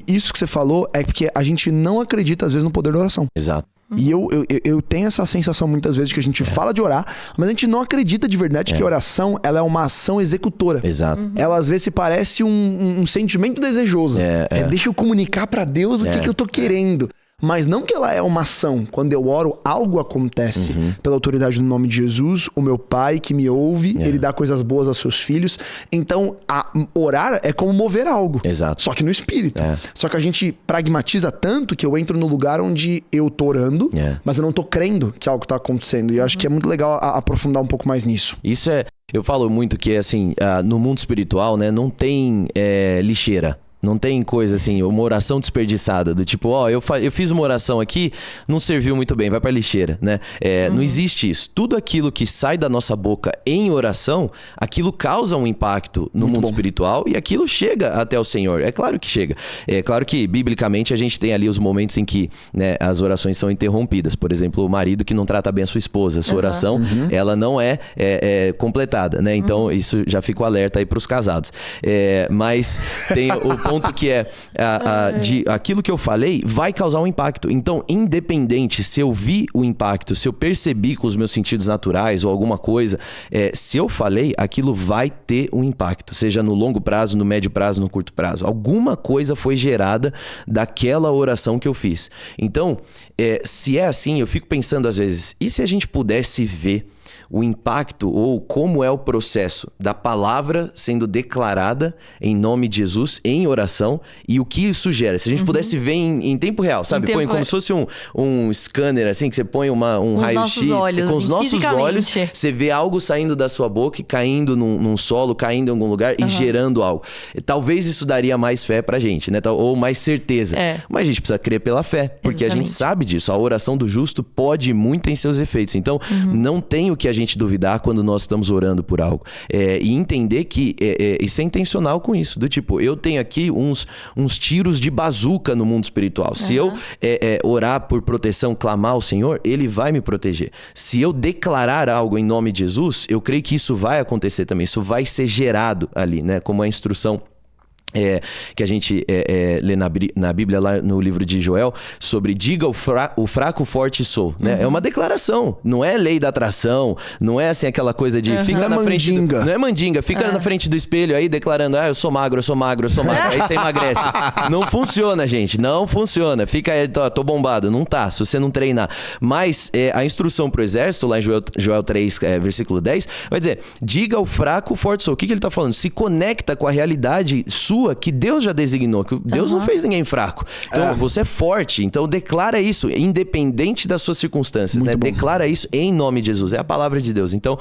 isso que você falou é porque a gente não acredita, às vezes, no poder da oração. Exato. E eu tenho essa sensação muitas vezes que a gente fala de orar, mas a gente não acredita de verdade que a oração, ela é uma ação executora. Exato. Ela às vezes se parece um sentimento desejoso. Deixa eu comunicar pra Deus o que eu tô querendo. Mas não que ela é uma ação. Quando eu oro, algo acontece. Pela autoridade do nome de Jesus, o meu Pai que me ouve, ele dá coisas boas aos seus filhos. Então, orar é como mover algo. Exato. Só que no espírito. Só que a gente pragmatiza tanto que eu entro no lugar onde eu tô orando, mas eu não tô crendo que algo tá acontecendo. E eu acho que é muito legal aprofundar um pouco mais nisso. Isso eu falo muito que, assim, no mundo espiritual, né, não tem lixeira. Não tem coisa assim, uma oração desperdiçada, do tipo, eu fiz uma oração aqui, não serviu muito bem, vai pra lixeira, né? Não existe isso. Tudo aquilo que sai da nossa boca em oração, aquilo causa um impacto no mundo espiritual e aquilo chega até o Senhor. É claro que chega. É claro que, biblicamente, a gente tem ali os momentos em que, né, as orações são interrompidas. Por exemplo, o marido que não trata bem a sua esposa, a sua oração, ela não é completada, né? Então, isso já fica o alerta aí pros casados. Mas tem o ponto que de aquilo que eu falei vai causar um impacto. Então, independente se eu vi o impacto, se eu percebi com os meus sentidos naturais ou alguma coisa, se eu falei, aquilo vai ter um impacto. Seja no longo prazo, no médio prazo, no curto prazo. Alguma coisa foi gerada daquela oração que eu fiz. Então, se é assim, eu fico pensando às vezes, e se a gente pudesse ver o impacto ou como é o processo da palavra sendo declarada em nome de Jesus em oração e o que isso gera. Se a gente pudesse ver em tempo real, sabe? Põe como se fosse um scanner, assim, que você põe um raio-x. Com os nossos olhos, você vê algo saindo da sua boca e caindo num solo, caindo em algum lugar e gerando algo. Talvez isso daria mais fé pra gente, né? Ou mais certeza. Mas a gente precisa crer pela fé, porque a gente sabe disso. A oração do justo pode muito em seus efeitos. Então, não tem o que a gente duvidar quando nós estamos orando por algo. E entender que isso é intencional com isso. Do tipo, eu tenho aqui uns tiros de bazuca no mundo espiritual. Se eu orar por proteção, clamar ao Senhor, Ele vai me proteger. Se eu declarar algo em nome de Jesus, eu creio que isso vai acontecer também. Isso vai ser gerado ali, né? Como a instrução que a gente lê na Bíblia, lá no livro de Joel, sobre diga o fraco forte sou, né? É uma declaração, não é lei da atração, não é assim aquela coisa de fica na frente não é mandinga, fica na frente do espelho aí declarando, eu sou magro, eu sou magro, eu sou magro, aí você emagrece. Não funciona, gente, não funciona. Fica aí, tô bombado, não tá, se você não treinar. Mas a instrução pro exército, lá em Joel 3, versículo 10, vai dizer, diga o fraco forte sou. O que ele tá falando? Se conecta com a realidade sua que Deus já designou, que Deus não fez ninguém fraco. Então, você é forte, então declara isso, independente das suas circunstâncias, né? Declara isso em nome de Jesus, é a palavra de Deus. Então,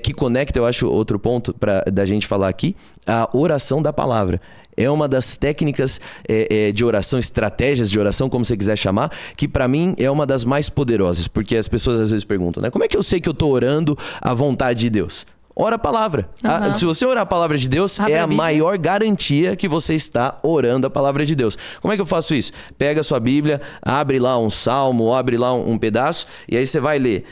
que conecta, eu acho, outro ponto da gente falar aqui, a oração da palavra. É uma das técnicas de oração, estratégias de oração, como você quiser chamar, que pra mim é uma das mais poderosas, porque as pessoas às vezes perguntam, né? Como é que eu sei que eu tô orando a vontade de Deus? Ora a palavra. Se você orar a palavra de Deus, é a maior garantia que você está orando a palavra de Deus. Como é que eu faço isso? Pega a sua Bíblia, abre lá um salmo, abre lá um pedaço, e aí você vai ler.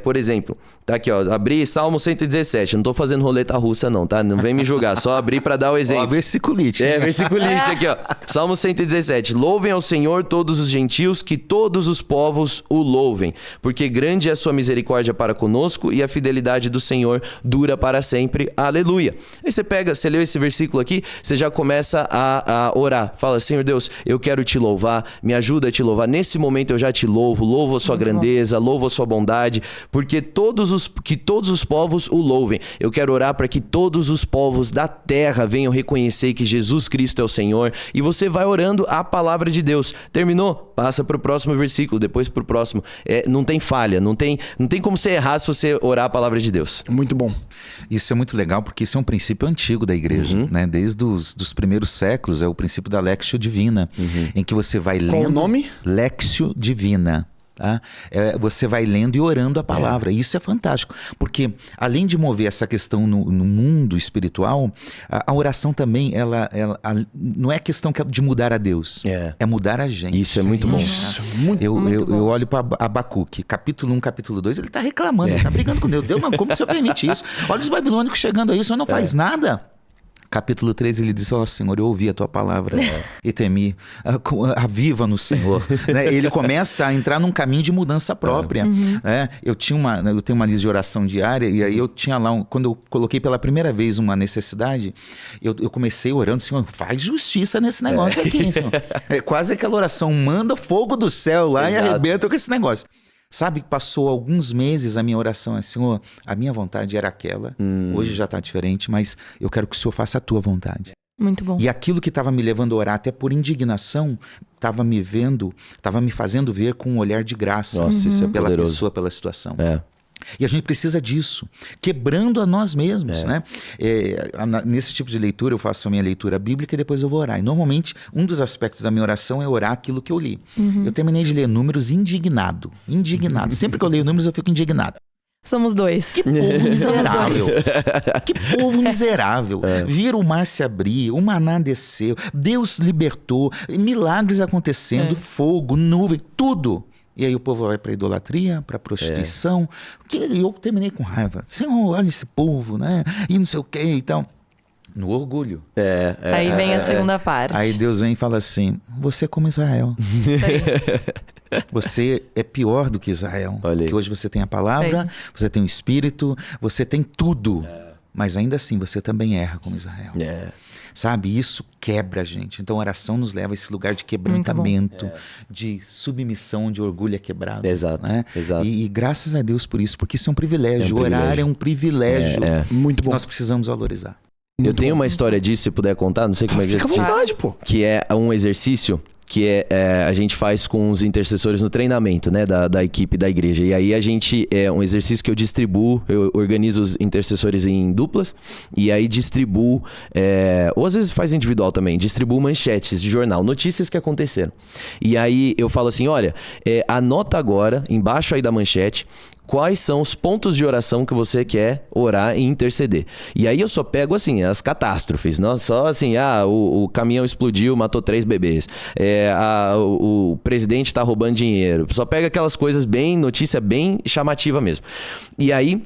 Por exemplo, tá aqui, ó, abri Salmo 117. Não tô fazendo roleta russa não, tá? Não vem me julgar, só abri pra dar o exemplo. Versiculite. Versiculite aqui, ó. Salmo 117. Louvem ao Senhor todos os gentios, que todos os povos o louvem, porque grande é a sua misericórdia para conosco e a fidelidade do Senhor dura para sempre. Aleluia. Aí você leu esse versículo aqui, você já começa a orar. Fala, Senhor Deus, eu quero te louvar, me ajuda a te louvar. Nesse momento eu já te louvo a sua grandeza, louvo a sua bondade, porque que todos os povos o louvem. Eu quero orar para que todos os povos da terra venham reconhecer que Jesus Cristo é o Senhor. E você vai orando a palavra de Deus. Terminou? Passa para o próximo versículo, depois para o próximo. Não tem falha, não tem como você errar se você orar a palavra de Deus. Muito bom. Isso é muito legal, porque isso é um princípio antigo da igreja, né? Desde os primeiros séculos, é o princípio da Lectio Divina, em que você vai lendo... Qual o nome? Lectio Divina. Tá? Você vai lendo e orando a palavra. Isso é fantástico, porque além de mover essa questão no mundo espiritual, a oração também, ela não é questão de mudar a Deus, é mudar a gente. Isso é muito bom. Eu olho para Abacuque, capítulo 1, capítulo 2, ele está reclamando, ele está brigando com Deus. Deus, mas como o Senhor permite isso? Olha os babilônicos chegando aí, o Senhor não faz nada. Capítulo 3, ele diz, Senhor, eu ouvi a tua palavra e temi. Aviva no Senhor. Né? Ele começa a entrar num caminho de mudança própria. Né? Eu tenho uma lista de oração diária, e aí eu tinha lá, quando eu coloquei pela primeira vez uma necessidade, eu comecei orando, Senhor, faz justiça nesse negócio aqui, Senhor. É quase aquela oração, manda fogo do céu lá. Exato. E arrebenta com esse negócio. Sabe, passou alguns meses, a minha oração é, Senhor, a minha vontade era aquela, hoje já está diferente, mas eu quero que o Senhor faça a tua vontade. Muito bom. E aquilo que estava me levando a orar, até por indignação, estava me fazendo ver com um olhar de graça. Nossa, isso é pela poderoso. pessoa, pela situação. É. E a gente precisa disso, quebrando a nós mesmos, né? Nesse tipo de leitura, eu faço a minha leitura bíblica e depois eu vou orar. E normalmente, um dos aspectos da minha oração é orar aquilo que eu li. Eu terminei de ler Números indignado. Sempre que eu leio Números, eu fico indignado. Somos dois. Que povo miserável. Que povo miserável. Viram o mar se abrir, o maná desceu, Deus libertou, milagres acontecendo, fogo, nuvem, tudo. E aí o povo vai para idolatria, para prostituição. Que eu terminei com raiva. Senhor, olha esse povo, né? E não sei o que e tal. No orgulho. Aí vem a segunda parte. Aí Deus vem e fala assim, você é como Israel. Você é pior do que Israel. Porque hoje você tem a palavra, você tem o Espírito, você tem tudo. Mas ainda assim, você também erra como Israel. Sabe, isso quebra a gente. Então a oração nos leva a esse lugar de quebrantamento, de submissão, de orgulho é quebrado. Exato, né? exato. E graças a Deus por isso, porque isso é um privilégio. Orar é um privilégio. Muito bom. Nós precisamos valorizar. Eu tenho uma história disso, se puder contar, não sei como é que... Fica à vontade, pô. Que é um exercício que a gente faz com os intercessores no treinamento, né, da equipe da igreja. E aí a gente, um exercício que eu distribuo, eu organizo os intercessores em duplas, e aí distribuo, ou às vezes faz individual também, distribuo manchetes de jornal, notícias que aconteceram. E aí eu falo assim, olha, anota agora, embaixo aí da manchete, quais são os pontos de oração que você quer orar e interceder. E aí eu só pego, assim, as catástrofes. Não só assim, o caminhão explodiu, matou 3 bebês. O presidente tá roubando dinheiro. Só pega aquelas coisas bem, notícia bem chamativa mesmo. E aí...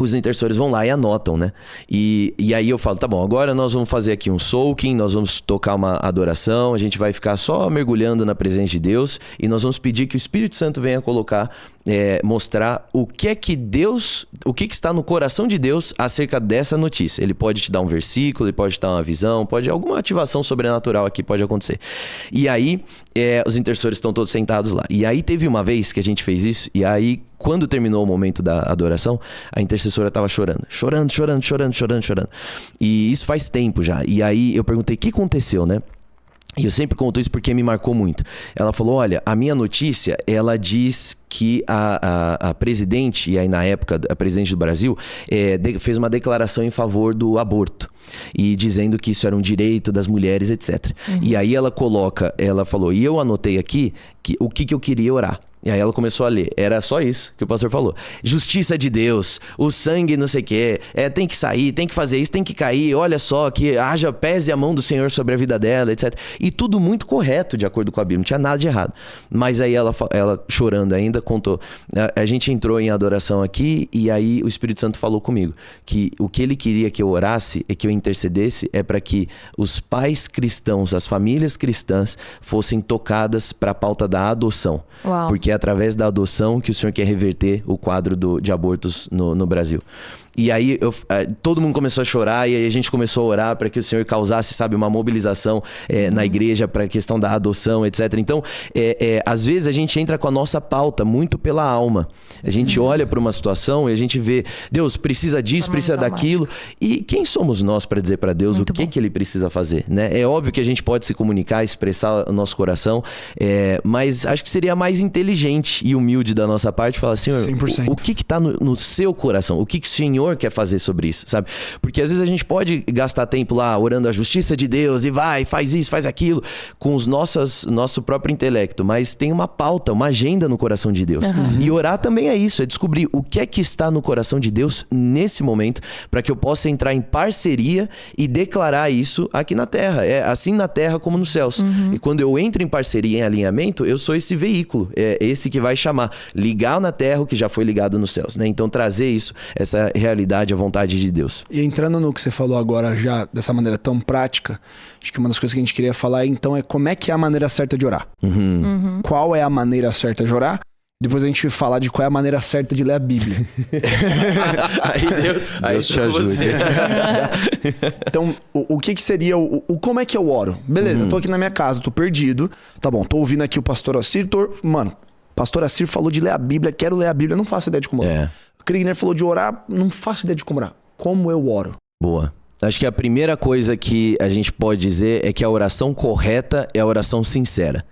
os intercessores vão lá e anotam, né? E aí eu falo, tá bom, agora nós vamos fazer aqui um soaking, nós vamos tocar uma adoração, a gente vai ficar só mergulhando na presença de Deus e nós vamos pedir que o Espírito Santo venha colocar, mostrar o que é que Deus, o que está no coração de Deus acerca dessa notícia. Ele pode te dar um versículo, ele pode te dar uma visão, alguma ativação sobrenatural aqui pode acontecer. E aí, os intercessores estão todos sentados lá. E aí teve uma vez que a gente fez isso, e aí quando terminou o momento da adoração, a intercessora estava chorando. E isso faz tempo já. E aí eu perguntei, o que aconteceu, né? E eu sempre conto isso porque me marcou muito. Ela falou, olha, a minha notícia, ela diz que a presidente, e aí na época a presidente do Brasil, fez uma declaração em favor do aborto. E dizendo que isso era um direito das mulheres, etc. E aí ela falou, e eu anotei aqui o que eu queria orar. E aí ela começou a ler. Era só isso que o pastor falou. Justiça de Deus, o sangue não sei o quê, tem que sair, tem que fazer isso, tem que cair, olha só, que pese a mão do Senhor sobre a vida dela, etc. E tudo muito correto, de acordo com a Bíblia, não tinha nada de errado. Mas aí ela chorando ainda, contou. A gente entrou em adoração aqui e aí o Espírito Santo falou comigo que o que ele queria que eu orasse, que eu intercedesse, para que os pais cristãos, as famílias cristãs fossem tocadas para a pauta da adoção. Uau. Porque é através da adoção que o Senhor quer reverter o quadro de abortos no Brasil. E aí todo mundo começou a chorar e aí a gente começou a orar para que o Senhor causasse, sabe, uma mobilização na igreja para a questão da adoção, etc. Então, às vezes a gente entra com a nossa pauta muito pela alma. A gente olha para uma situação e a gente vê, Deus precisa disso, precisa daquilo. E quem somos nós para dizer para Deus muito o que ele precisa fazer, né? É óbvio que a gente pode se comunicar, expressar o nosso coração, mas acho que seria mais inteligente e humilde da nossa parte falar, Senhor, 100%. O que está no seu coração? O que o Senhor quer fazer sobre isso, sabe? Porque às vezes a gente pode gastar tempo lá orando a justiça de Deus e faz isso, faz aquilo, com nosso próprio intelecto, mas tem uma pauta, uma agenda no coração de Deus. E orar também é isso, é descobrir o que é que está no coração de Deus nesse momento, para que eu possa entrar em parceria e declarar isso aqui na terra. É assim na terra como nos céus. E quando eu entro em parceria, em alinhamento, eu sou esse veículo. esse que vai chamar. Ligar na terra o que já foi ligado nos céus, né? Então trazer isso, essa realidade, a vontade de Deus. E entrando no que você falou agora já, dessa maneira tão prática, acho que uma das coisas que a gente queria falar então é como é que é a maneira certa de orar. Qual é a maneira certa de orar? Depois a gente vai falar de qual é a maneira certa de ler a Bíblia. Deus te ajude. Então, o que seria como é que eu oro? Beleza, eu tô aqui na minha casa, tô perdido. Tá bom, tô ouvindo aqui o pastor Assir. Mano, pastor Assir falou de ler a Bíblia, quero ler a Bíblia, não faço ideia de como orar. O Krigner falou de orar, não faço ideia de como orar. Como eu oro? Boa. Acho que a primeira coisa que a gente pode dizer é que a oração correta é a oração sincera.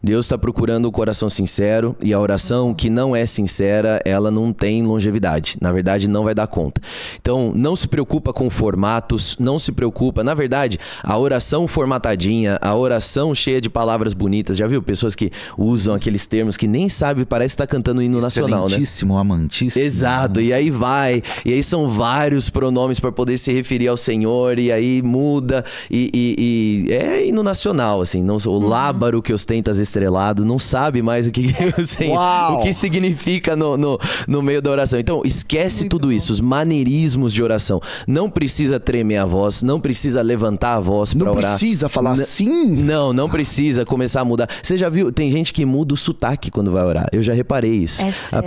Deus está procurando o coração sincero, e a oração que não é sincera, ela não tem longevidade. Na verdade, não vai dar conta. Então, não se preocupa com formatos, não se preocupa. Na verdade, a oração formatadinha, a oração cheia de palavras bonitas. Já viu? Pessoas que usam aqueles termos que nem sabe, parece que está cantando o hino nacional, né? Excelentíssimo, amantíssimo. Exato. E aí vai. E aí são vários pronomes para poder se referir ao Senhor. E aí muda. E é hino nacional, assim. Não, o lábaro que ostenta as estrelado, não sabe mais o que significa no meio da oração. Então, esquece muito tudo isso, os maneirismos de oração. Não precisa tremer a voz, não precisa levantar a voz para orar. Não precisa falar assim? Não precisa começar a mudar. Você já viu? Tem gente que muda o sotaque quando vai orar. Eu já reparei isso. A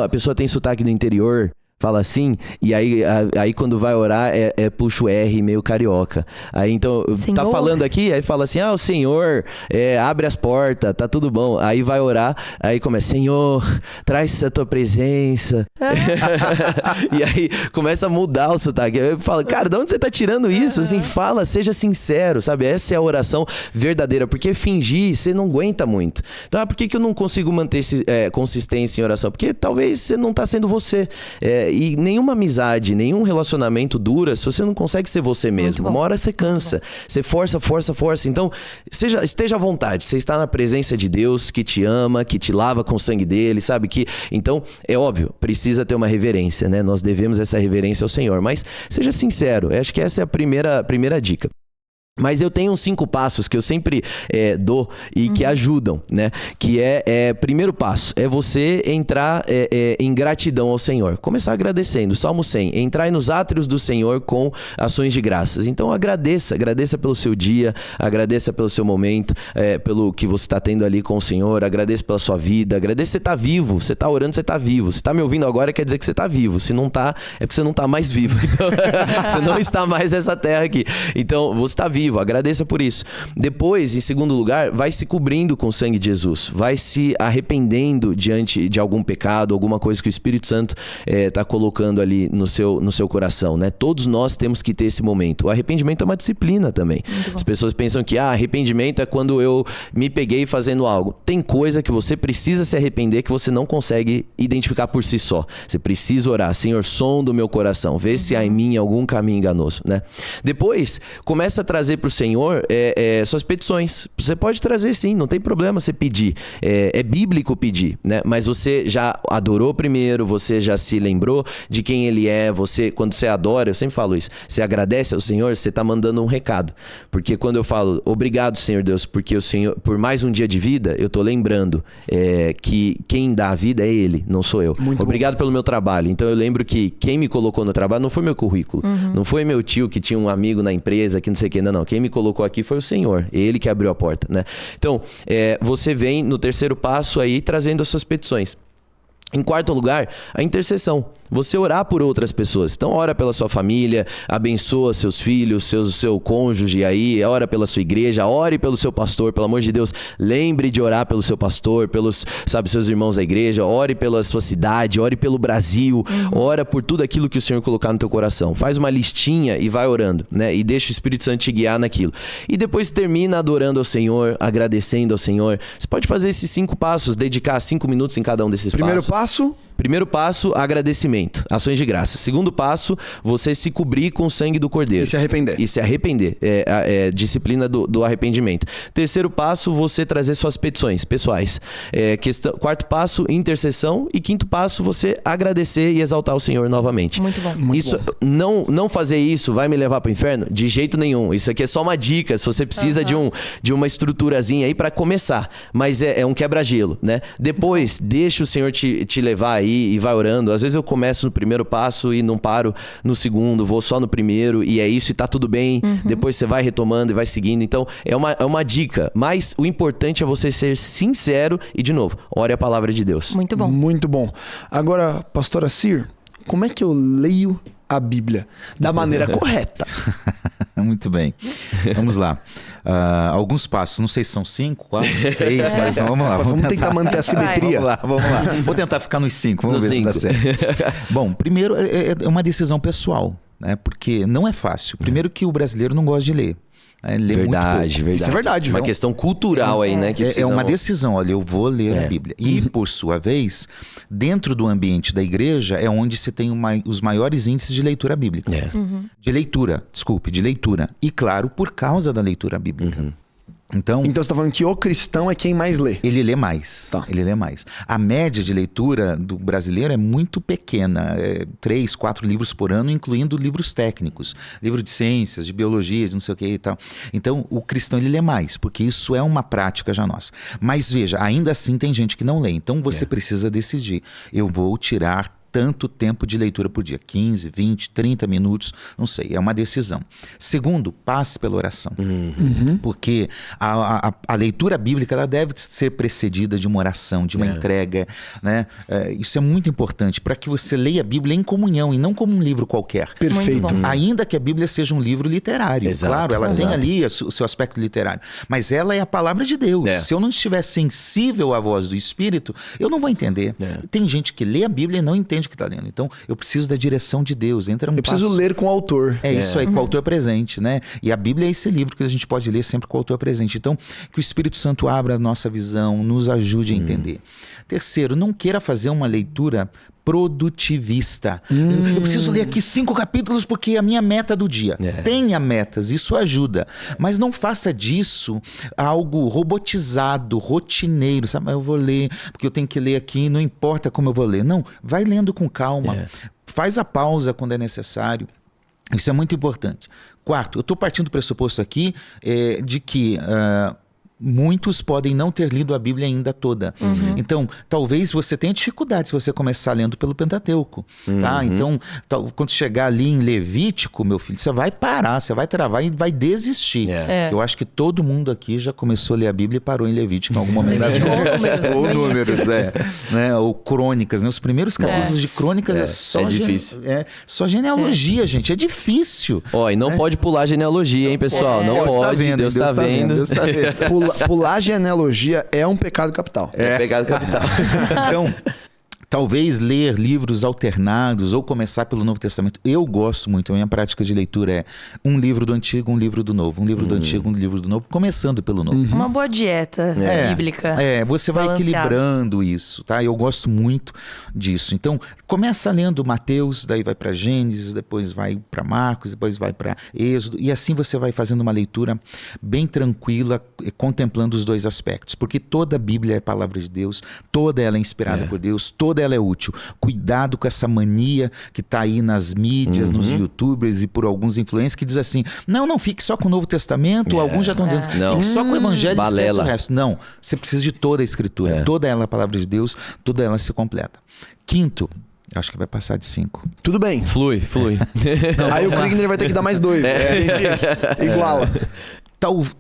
pessoa tem sotaque do interior, fala assim, e aí quando vai orar, puxa o R meio carioca. Aí então, Senhor. Tá falando aqui, aí fala assim, o Senhor, abre as portas, tá tudo bom. Aí vai orar, aí começa, Senhor, traz a tua presença. E aí começa a mudar o sotaque. Eu falo, cara, de onde você tá tirando isso? Assim, fala, seja sincero, sabe? Essa é a oração verdadeira, porque fingir, você não aguenta muito. Então, por que eu não consigo manter consistência em oração? Porque talvez você não tá sendo você. E nenhuma amizade, nenhum relacionamento dura se você não consegue ser você mesmo. Uma hora você cansa, você força. Então, esteja à vontade. Você está na presença de Deus que te ama, que te lava com o sangue dele, sabe? Então, é óbvio, precisa ter uma reverência, né? Nós devemos essa reverência ao Senhor. Mas seja sincero, eu acho que essa é a primeira dica. Mas eu tenho uns 5 passos que eu sempre dou e que ajudam, né? Que primeiro passo, é você entrar em gratidão ao Senhor. Começar agradecendo. Salmo 100, entrar nos átrios do Senhor com ações de graças. Então agradeça pelo seu dia, agradeça pelo seu momento, pelo que você está tendo ali com o Senhor, agradeça pela sua vida, agradeça que você está vivo, você está orando, você está vivo. Se está me ouvindo agora, quer dizer que você está vivo. Se não está, é porque você não está mais vivo. Então, você não está mais nessa terra aqui. Então, você está vivo. Agradeça por isso. Depois, em segundo lugar, vai se cobrindo com o sangue de Jesus. Vai se arrependendo diante de algum pecado, alguma coisa que o Espírito Santo está colocando ali no seu coração, né? Todos nós temos que ter esse momento. O arrependimento é uma disciplina também. As pessoas pensam que arrependimento é quando eu me peguei fazendo algo. Tem coisa que você precisa se arrepender que você não consegue identificar por si só. Você precisa orar. Senhor, som do meu coração. Vê se há em mim algum caminho enganoso, né? Depois, começa a trazer para o Senhor suas petições. Você pode trazer sim, não tem problema você pedir. É bíblico pedir, né? Mas você já adorou primeiro, você já se lembrou de quem Ele é. Quando você adora, eu sempre falo isso, você agradece ao Senhor, você está mandando um recado. Porque quando eu falo, obrigado, Senhor Deus, porque o Senhor, por mais um dia de vida, eu estou lembrando que quem dá a vida é Ele, não sou eu. Muito obrigado pelo meu trabalho. Então eu lembro que quem me colocou no trabalho não foi meu currículo, não foi meu tio que tinha um amigo na empresa, que não sei o que, não. Quem me colocou aqui foi o Senhor, Ele que abriu a porta, né? Então, você vem no terceiro passo aí trazendo as suas petições. Em quarto lugar, a intercessão. Você orar por outras pessoas. Então, ora pela sua família, abençoa seus filhos, seu cônjuge aí, ora pela sua igreja, ore pelo seu pastor, pelo amor de Deus. Lembre de orar pelo seu pastor, pelos, seus irmãos da igreja, ore pela sua cidade, ore pelo Brasil, ora por tudo aquilo que o Senhor colocar no teu coração. Faz uma listinha e vai orando, né? E deixa o Espírito Santo te guiar naquilo. E depois termina adorando ao Senhor, agradecendo ao Senhor. Você pode fazer esses 5 passos, dedicar 5 minutos em cada um desses passos. Primeiro passo, Primeiro passo, agradecimento, ações de graça. Segundo passo, você se cobrir com o sangue do Cordeiro. E se arrepender. E se arrepender. Disciplina do arrependimento. Terceiro passo, você trazer suas petições pessoais. Quarto passo, intercessão. E quinto passo, você agradecer e exaltar o Senhor novamente. Muito bom. Isso, não fazer isso vai me levar para o inferno? De jeito nenhum. Isso aqui é só uma dica. Se você precisa de uma estruturazinha aí para começar. Mas é um quebra-gelo, né? Depois, deixa o Senhor te levar aí e vai orando. Às vezes eu começo no primeiro passo e não paro no segundo, vou só no primeiro e é isso e tá tudo bem. Depois você vai retomando e vai seguindo. Então, é uma dica. Mas o importante é você ser sincero e, de novo, ore a palavra de Deus. Muito bom. Muito bom. Agora, pastor Assir, como é que eu leio a Bíblia da maneira correta? Muito bem. Vamos lá. Alguns passos, não sei se são 5, 4, 6, mas vamos lá. Vamos tentar manter a simetria. Vamos lá. Vou tentar ficar nos 5, vamos ver se dá certo. Bom, primeiro é uma decisão pessoal, né? Porque não é fácil. Primeiro que o brasileiro não gosta de ler. Verdade. Isso é verdade. Uma questão cultural aí, né? Que é uma decisão, olha, eu vou ler a Bíblia. E, por sua vez, dentro do ambiente da igreja é onde se tem os maiores índices de leitura bíblica. De leitura. E, claro, por causa da leitura bíblica. Então você está falando que o cristão é quem mais lê. Ele lê mais. Tá. Ele lê mais. A média de leitura do brasileiro é muito pequena. 3, 4 livros por ano, incluindo livros técnicos. Livro de ciências, de biologia, de não sei o que e tal. Então, o cristão ele lê mais, porque isso é uma prática já nossa. Mas veja, ainda assim tem gente que não lê. Então, você precisa decidir. Eu vou tirar tanto tempo de leitura por dia, 15, 20, 30 minutos, não sei, é uma decisão. Segundo, passe pela oração, porque a leitura bíblica ela deve ser precedida de uma oração, de uma entrega, né? Isso é muito importante para que você leia a Bíblia em comunhão e não como um livro qualquer. Perfeito. Ainda que a Bíblia seja um livro literário, claro, ela tem ali o seu aspecto literário, mas ela é a palavra de Deus. Se eu não estiver sensível à voz do Espírito, eu não vou entender. Tem gente que lê a Bíblia e não entende o que está lendo. Então, eu preciso da direção de Deus. Preciso ler com o autor. Isso aí, com o autor presente, né? E a Bíblia é esse livro que a gente pode ler sempre com o autor presente. Então, que o Espírito Santo abra a nossa visão, nos ajude a entender. Terceiro, não queira fazer uma leitura produtivista. Eu preciso ler aqui 5 capítulos porque é a minha meta do dia. Tenha metas, isso ajuda. Mas não faça disso algo robotizado, rotineiro. Sabe? Eu vou ler porque eu tenho que ler aqui, não importa como eu vou ler. Não, vai lendo com calma. Faz a pausa quando é necessário. Isso é muito importante. Quarto, eu estou partindo do pressuposto aqui de que muitos podem não ter lido a Bíblia ainda toda. Então, talvez você tenha dificuldade se você começar lendo pelo Pentateuco. Tá? Então, quando chegar ali em Levítico, meu filho, você vai parar, você vai travar e vai desistir. Eu acho que todo mundo aqui já começou a ler a Bíblia e parou em Levítico em algum momento. Ou Números, né? Ou Crônicas. Né? Os primeiros capítulos de Crônicas é só difícil. Só genealogia, gente. É difícil. E não pode pular genealogia, hein, pessoal? Não pode. Deus tá vendo. Deus tá vendo. Pular genealogia é um pecado capital. É pecado capital. Então, talvez ler livros alternados ou começar pelo Novo Testamento. Eu gosto muito, a minha prática de leitura é um livro do Antigo, um livro do Novo. Um livro do Antigo, um livro do Novo, começando pelo Novo. Uma boa dieta bíblica. Você vai equilibrando isso, tá? Eu gosto muito disso. Então, começa lendo Mateus, daí vai para Gênesis, depois vai para Marcos, depois vai para Êxodo, e assim você vai fazendo uma leitura bem tranquila, contemplando os dois aspectos, porque toda a Bíblia é a palavra de Deus, toda ela é inspirada por Deus, toda ela é útil. Cuidado com essa mania que está aí nas mídias, nos youtubers e por alguns influencers que diz assim, não, fique só com o Novo Testamento, alguns já estão dizendo, fique só com o Evangelho e esquece o resto. Não, você precisa de toda a Escritura, toda ela é a palavra de Deus, toda ela se completa. Quinto, acho que vai passar de 5. Tudo bem. Flui. Aí o Krigner vai ter que dar mais 2. A gente iguala.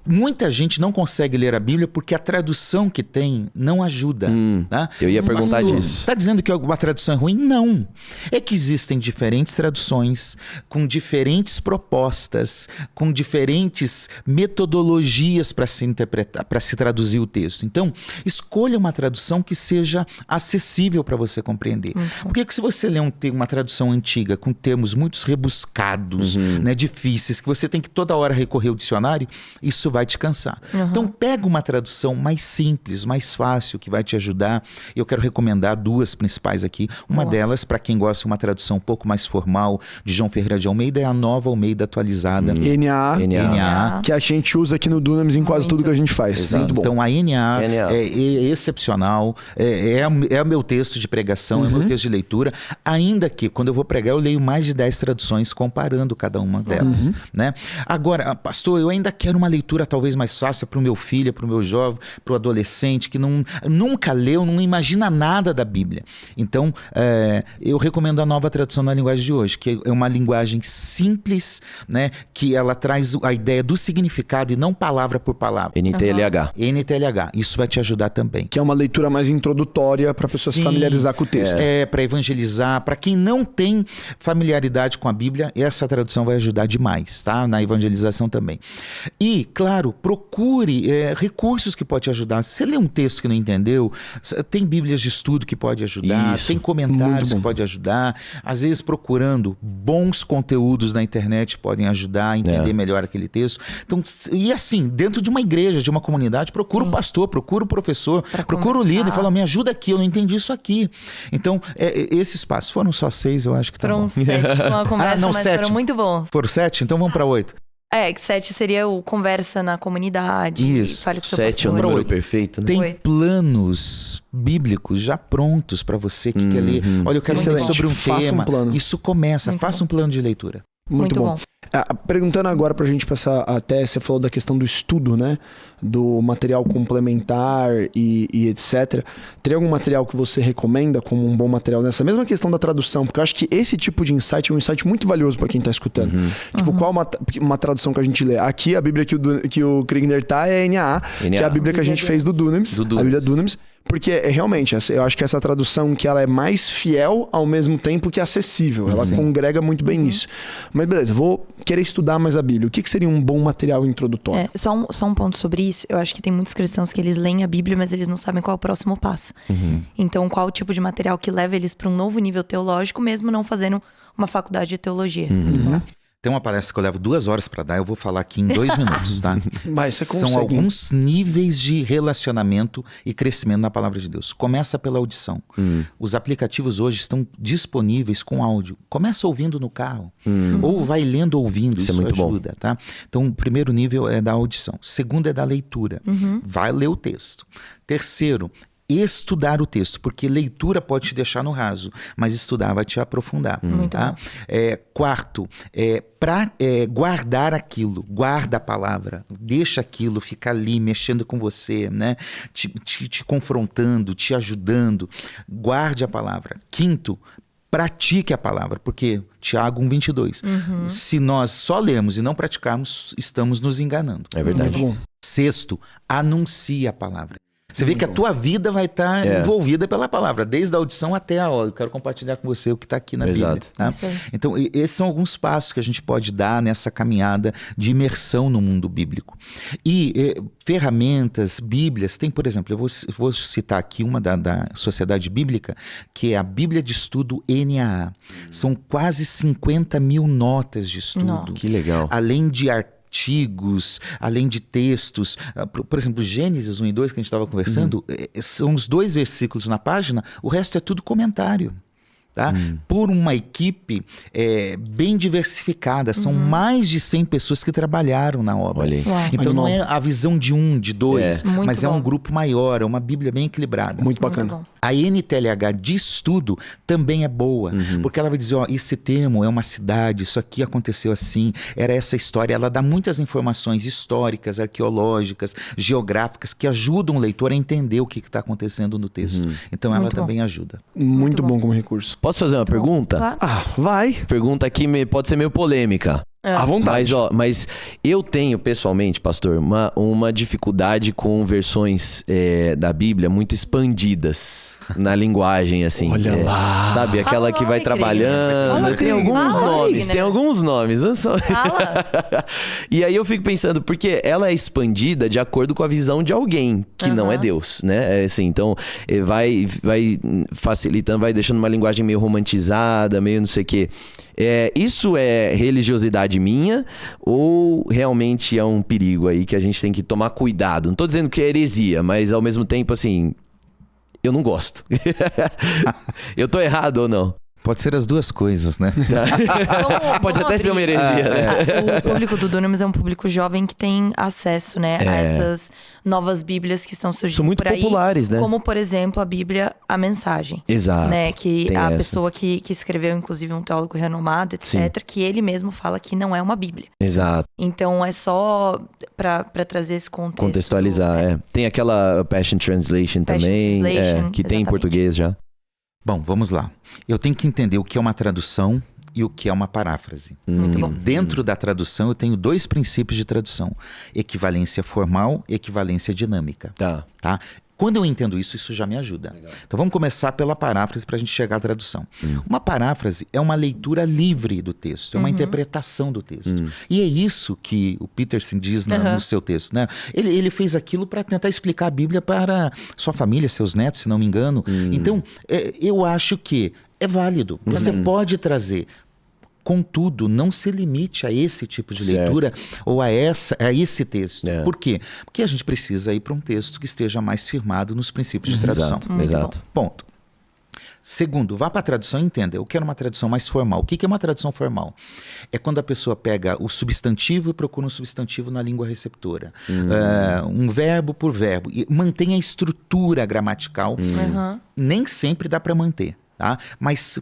Muita gente não consegue ler a Bíblia porque a tradução que tem não ajuda. Tá? Eu ia perguntar disso. Está dizendo que uma tradução é ruim? Não. É que existem diferentes traduções, com diferentes propostas, com diferentes metodologias para se interpretar, para se traduzir o texto. Então, escolha uma tradução que seja acessível para você compreender. Porque se você lê uma tradução antiga com termos muito rebuscados, né, difíceis, que você tem que toda hora recorrer ao dicionário, isso vai te cansar. Então pega uma tradução mais simples, mais fácil, que vai te ajudar. Eu quero recomendar duas principais aqui. Uma delas, para quem gosta de uma tradução um pouco mais formal, de João Ferreira de Almeida, é a Nova Almeida Atualizada. NAA, que a gente usa aqui no Dunamis em quase tudo que a gente faz. Exato. Muito bom. Então a NAA é excepcional, é o meu texto de pregação, é o meu texto de leitura, ainda que quando eu vou pregar eu leio mais de 10 traduções comparando cada uma delas, né? Agora, pastor, eu ainda quero uma leitura talvez mais fácil para o meu filho, para o meu jovem, para o adolescente que nunca leu, não imagina nada da Bíblia. Então, eu recomendo a Nova Tradução na Linguagem de Hoje, que é uma linguagem simples, né? Que ela traz a ideia do significado e não palavra por palavra. NTLH. NTLH. Isso vai te ajudar também. Que é uma leitura mais introdutória para a pessoa se familiarizar com o texto. Para evangelizar. Para quem não tem familiaridade com a Bíblia, essa tradução vai ajudar demais, tá? Na evangelização também. E, claro, procure recursos que podem te ajudar. Se você lê um texto que não entendeu, tem bíblias de estudo que pode ajudar, tem comentários que pode ajudar. Às vezes, procurando bons conteúdos na internet podem ajudar a entender melhor aquele texto. Então, e assim, dentro de uma igreja, de uma comunidade, procura o pastor, procura o professor, procura o líder e fala, me ajuda aqui, eu não entendi isso aqui. Então, esses passos foram só 6, eu acho que tá bom. Foram 7 com a conversa, mas 7. foram muito bons. Foram 7? Então vamos para 8. Que 7 seria o conversa na comunidade. Isso. Fale com o seu 7 é o pastor. número perfeito, né? Tem planos bíblicos já prontos para você que quer ler. Olha, eu quero ler sobre um tema. Plano. Isso começa, faça um plano de leitura. Muito bom. Perguntando agora pra gente passar até, você falou da questão do estudo, né? Do material complementar e etc. Teria algum material que você recomenda como um bom material nessa mesma questão da tradução? Porque eu acho que esse tipo de insight é um insight muito valioso pra quem tá escutando. Tipo, qual uma tradução que a gente lê? Aqui, a Bíblia que o Kriegner tá é NAA, que é a Bíblia que a gente fez do Dunamis. A Bíblia Dunamis. Porque realmente, eu acho que essa tradução que ela é mais fiel ao mesmo tempo que acessível. Ela congrega muito bem isso. Mas beleza, vou querer estudar mais a Bíblia. O que seria um bom material introdutório? Só um ponto sobre isso. Eu acho que tem muitos cristãos que eles leem a Bíblia, mas eles não sabem qual é o próximo passo. Então, qual o tipo de material que leva eles para um novo nível teológico, mesmo não fazendo uma faculdade de teologia. Tem uma palestra que eu levo 2 horas para dar, eu vou falar aqui em 2 minutos, tá? Mas você consegue. São alguns níveis de relacionamento e crescimento na palavra de Deus. Começa pela audição. Os aplicativos hoje estão disponíveis com áudio. Começa ouvindo no carro. Ou vai lendo ouvindo, isso é muito ajuda, bom. tá? Então, o primeiro nível é da audição. Segundo é da leitura. Vai ler o texto. Terceiro, estudar o texto, porque leitura pode te deixar no raso, mas estudar vai te aprofundar. Tá? Quarto, para guardar aquilo, guarda a palavra, deixa aquilo ficar ali mexendo com você, né? te confrontando, te ajudando, guarde a palavra. Quinto, pratique a palavra, porque Tiago 1:22, se nós só lemos e não praticarmos, estamos nos enganando. É verdade. Sexto, anuncie a palavra. Você vê que a tua vida vai estar envolvida pela palavra, desde a audição até a hora. Eu quero compartilhar com você o que está aqui na Bíblia. Tá? Então, esses são alguns passos que a gente pode dar nessa caminhada de imersão no mundo bíblico. E ferramentas, bíblias, tem, por exemplo, eu vou citar aqui uma da Sociedade Bíblica, que é a Bíblia de Estudo NAA. São quase 50 mil notas de estudo. Que legal. Além de artigos, além de textos. Por exemplo, Gênesis 1 e 2, que a gente estava conversando, são os 2 versículos na página, o resto é tudo comentário. Tá? Por uma equipe bem diversificada. São mais de 100 pessoas que trabalharam na obra. Então não é a visão de 1, de 2, mas é um grupo maior, é uma Bíblia bem equilibrada. Muito bacana. A NTLH de estudo também é boa, porque ela vai dizer, esse termo é uma cidade, isso aqui aconteceu assim, era essa história. Ela dá muitas informações históricas, arqueológicas, geográficas, que ajudam o leitor a entender o que está acontecendo no texto. Então ela também ajuda. Muito bom como recurso. Posso fazer uma pergunta? Claro. Vai. Pergunta aqui pode ser meio polêmica. À vontade. Mas eu tenho, pessoalmente, pastor, uma dificuldade com versões da Bíblia muito expandidas. na linguagem, assim. Olha lá. Sabe, aquela Fala que vai nome, trabalhando. Fala, Tem alguns Fala, nomes, Cris, né? tem alguns nomes. Não só... Fala. E aí eu fico pensando, porque ela é expandida de acordo com a visão de alguém que não é Deus, né? É assim, então vai facilitando, vai deixando uma linguagem meio romantizada, meio não sei o quê. Isso é religiosidade minha ou realmente é um perigo aí que a gente tem que tomar cuidado? Não tô dizendo que é heresia, mas ao mesmo tempo, assim, eu não gosto. Eu tô errado ou não? Pode ser as duas coisas, né? Pode até ser uma heresia, né? O público do Dunamis é um público jovem que tem acesso, né, a essas novas bíblias que estão surgindo São muito por aí. populares, né? Como, por exemplo, a Bíblia, a Mensagem. Exato. Né, que tem a essa. pessoa que escreveu, inclusive um teólogo renomado, etc., que ele mesmo fala que não é uma Bíblia. Exato. Então, é só pra trazer esse contexto. Contextualizar, Tem aquela Passion Translation também, que tem em exatamente. português já. Bom, vamos lá. Eu tenho que entender o que é uma tradução e o que é uma paráfrase. Muito bom. Dentro da tradução, eu tenho 2 princípios de tradução: equivalência formal e equivalência dinâmica. Tá? Quando eu entendo isso, isso já me ajuda. Legal. Então vamos começar pela paráfrase para a gente chegar à tradução. Uma paráfrase é uma leitura livre do texto, é uma interpretação do texto. E é isso que o Peterson diz no seu texto, né? Ele fez aquilo para tentar explicar a Bíblia para sua família, seus netos, se não me engano. Então, eu acho que é válido. Você pode trazer. Contudo, não se limite a esse tipo de leitura ou a esse texto. Por quê? Porque a gente precisa ir para um texto que esteja mais firmado nos princípios de tradução. Exato. Ponto. Segundo, vá para a tradução e entenda. Eu quero uma tradução mais formal. O que é uma tradução formal? É quando a pessoa pega o substantivo e procura um substantivo na língua receptora. Um verbo por verbo. E mantém a estrutura gramatical. Nem sempre dá para manter. Tá? Mas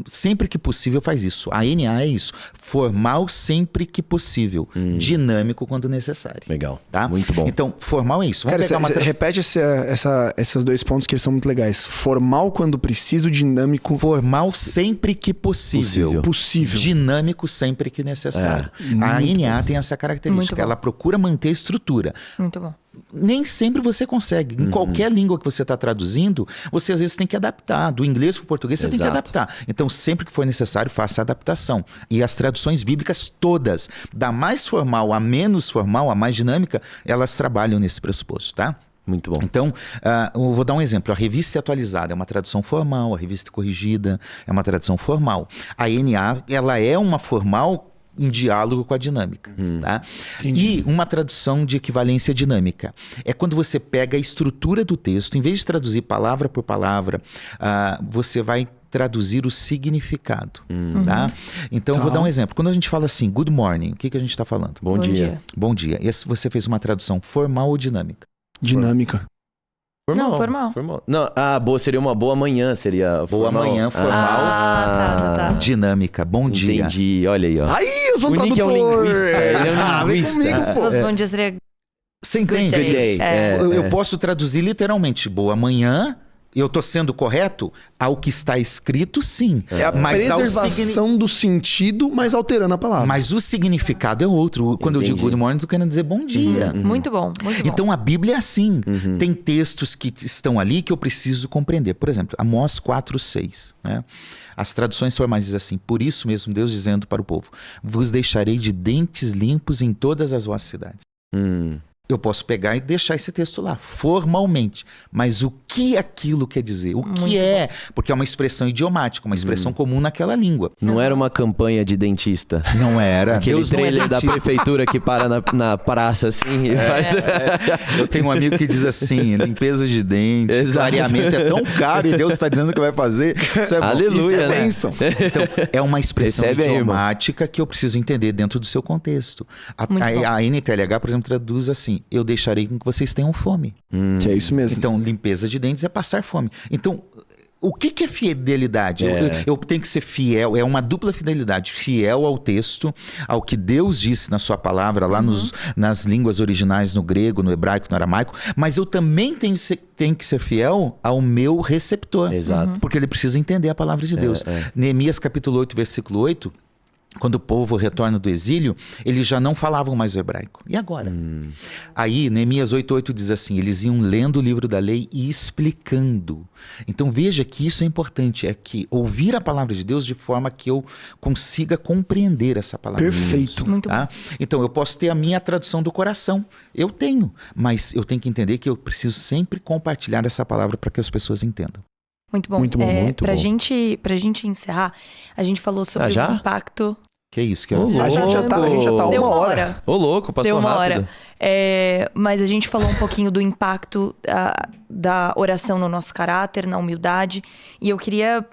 sempre que possível faz isso. A NA é isso. Formal sempre que possível. Dinâmico quando necessário. Legal. Tá? Muito bom. Então, formal é isso. Cara, repete esses 2 pontos que eles são muito legais. Formal quando preciso, dinâmico... Formal sempre que possível. Possível. Dinâmico sempre que necessário. A NA tem essa característica. Ela procura manter a estrutura. Muito bom. Nem sempre você consegue. Em qualquer língua que você está traduzindo, você às vezes tem que adaptar. Do inglês para o português, você tem que adaptar. Então, sempre que for necessário, faça a adaptação. E as traduções bíblicas todas, da mais formal a menos formal, a mais dinâmica, elas trabalham nesse pressuposto, tá? Muito bom. Então, eu vou dar um exemplo. A revista atualizada é uma tradução formal, a revista corrigida é uma tradução formal. A NA, ela é uma formal em diálogo com a dinâmica. Tá? E uma tradução de equivalência dinâmica é quando você pega a estrutura do texto, em vez de traduzir palavra por palavra, você vai traduzir o significado. Tá? Então, eu vou dar um exemplo. Quando a gente fala assim, good morning, o que a gente está falando? Bom dia. Bom dia. E você fez uma tradução formal ou dinâmica? Dinâmica. Formal. Não, seria uma boa manhã, seria boa formal. manhã, formal. Tá. Dinâmica, bom dia. Entendi, olha aí, ó. Aí, eu sou um Nick tradutor. é um linguista, ele é um Vem linguista. comigo, pô. Os bom dias seria Você entende? Good day. Eu posso traduzir literalmente boa manhã. Eu estou sendo correto? Ao que está escrito, sim. É a Mas preservação do sentido, mas alterando a palavra. Mas o significado é outro. Quando eu digo good morning, estou querendo dizer bom dia. muito bom, muito bom. Então a Bíblia é assim. Tem textos que estão ali que eu preciso compreender. Por exemplo, Amós 4:6. Né? As traduções formais dizem assim: por isso mesmo Deus dizendo para o povo: vos deixarei de dentes limpos em todas as vossas cidades. Eu posso pegar e deixar esse texto lá, formalmente. Mas o que aquilo quer dizer? O que é? Porque é uma expressão idiomática, uma expressão comum naquela língua. Não era uma campanha de dentista. Não era. Aquele Deus não é trailer da dentista. prefeitura que para na praça assim e faz... Eu tenho um amigo que diz assim: limpeza de dente, Exato. clareamento é tão caro e Deus está dizendo que vai fazer. Isso é Aleluia, isso é né? bênção. Então, é uma expressão Recebe aí, irmão. idiomática que eu preciso entender dentro do seu contexto. A NTLH, por exemplo, traduz assim: eu deixarei com que vocês tenham fome. Que é isso mesmo. Então, limpeza de dentes é passar fome. Então, o que é fidelidade? Eu tenho que ser fiel, é uma dupla fidelidade. Fiel ao texto, ao que Deus disse na sua palavra, lá nas línguas originais, no grego, no hebraico, no aramaico, mas eu também tenho que ser fiel ao meu receptor. Exato. Porque ele precisa entender a palavra de Deus. Neemias capítulo 8, versículo 8, quando o povo retorna do exílio, eles já não falavam mais o hebraico. E agora? Aí, Neemias 8:8 diz assim, eles iam lendo o livro da lei e explicando. Então veja que isso é importante, é que ouvir a palavra de Deus de forma que eu consiga compreender essa palavra. Perfeito. Muito Tá? Então eu posso ter a minha tradução do coração, eu tenho, mas eu tenho que entender que eu preciso sempre compartilhar essa palavra para que as pessoas entendam. Muito bom. Muito bom, muito pra bom. Pra gente encerrar, a gente falou sobre já? o impacto. Que é isso? Que horas Ô, são? A gente já tá Deu uma uma hora. hora. Ô, louco, passou Deu uma rápido. hora. Mas a gente falou um pouquinho do impacto da oração no nosso caráter, na humildade. E eu queria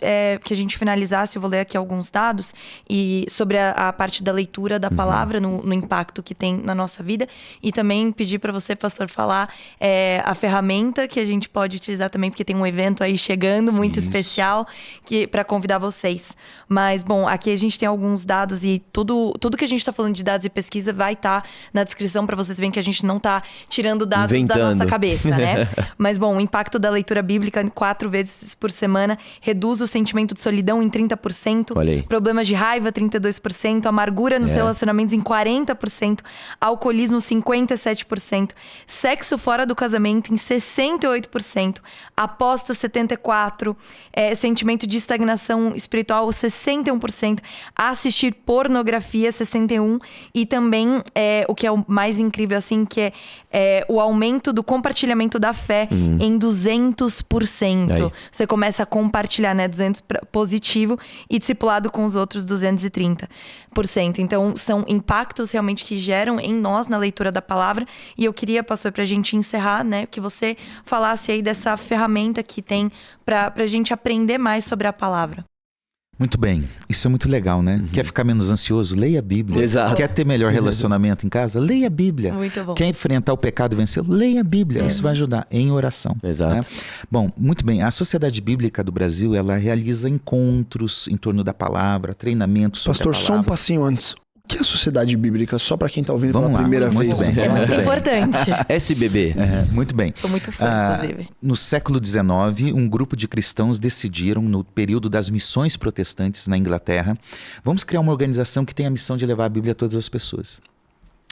que a gente finalizasse, eu vou ler aqui alguns dados, e sobre a parte da leitura da palavra, no impacto que tem na nossa vida. E também pedir para você, pastor, falar a ferramenta que a gente pode utilizar também, porque tem um evento aí chegando muito especial para convidar vocês. Mas, bom, aqui a gente tem alguns dados e tudo que a gente está falando de dados e pesquisa vai estar na descrição para vocês verem que a gente não está tirando dados da nossa cabeça, né? Mas, bom, o impacto da leitura bíblica 4 vezes por semana reduz o sentimento de solidão em 30%, Olha aí. problemas de raiva 32%, amargura nos relacionamentos em 40%, alcoolismo 57%, sexo fora do casamento em 68%, aposta 74%, sentimento de estagnação espiritual 61%, assistir pornografia 61% e também o que é o mais incrível assim, que é o aumento do compartilhamento da fé em 200%. Aí. Você começa a compartilhar, né? 200% positivo e discipulado com os outros 230%. Então, são impactos realmente que geram em nós na leitura da palavra. E eu queria, pastor, pra gente encerrar, né? Que você falasse aí dessa ferramenta que tem pra gente aprender mais sobre a palavra. Muito bem, isso é muito legal, né? Quer ficar menos ansioso? Leia a Bíblia. Exato. Quer ter melhor relacionamento em casa? Leia a Bíblia. Muito bom. Quer enfrentar o pecado e vencê-lo? Leia a Bíblia. Isso vai ajudar em oração. Exato. Né? Bom, muito bem. A Sociedade Bíblica do Brasil, ela realiza encontros em torno da palavra, treinamentos sobre Pastor, a só palavra. um passinho antes. O que é a sociedade bíblica? Só pra quem tá ouvindo Vamos pela lá. primeira Muito vez. bem. Que é muito Muito bem. importante. SBB. Muito bem. Sou muito fã, inclusive. No século XIX, um grupo de cristãos decidiram, no período das missões protestantes na Inglaterra, vamos criar uma organização que tem a missão de levar a Bíblia a todas as pessoas.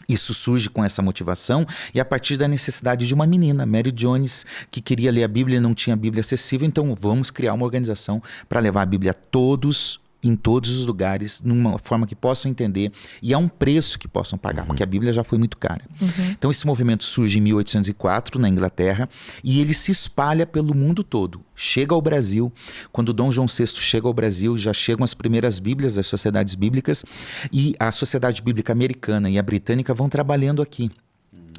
Isso surge com essa motivação e a partir da necessidade de uma menina, Mary Jones, que queria ler a Bíblia e não tinha a Bíblia acessível, então vamos criar uma organização para levar a Bíblia a todos em todos os lugares, numa forma que possam entender e a um preço que possam pagar, porque a Bíblia já foi muito cara. Então esse movimento surge em 1804 na Inglaterra e ele se espalha pelo mundo todo. Chega ao Brasil, quando Dom João VI chega ao Brasil, já chegam as primeiras Bíblias das sociedades bíblicas e a Sociedade Bíblica Americana e a Britânica vão trabalhando aqui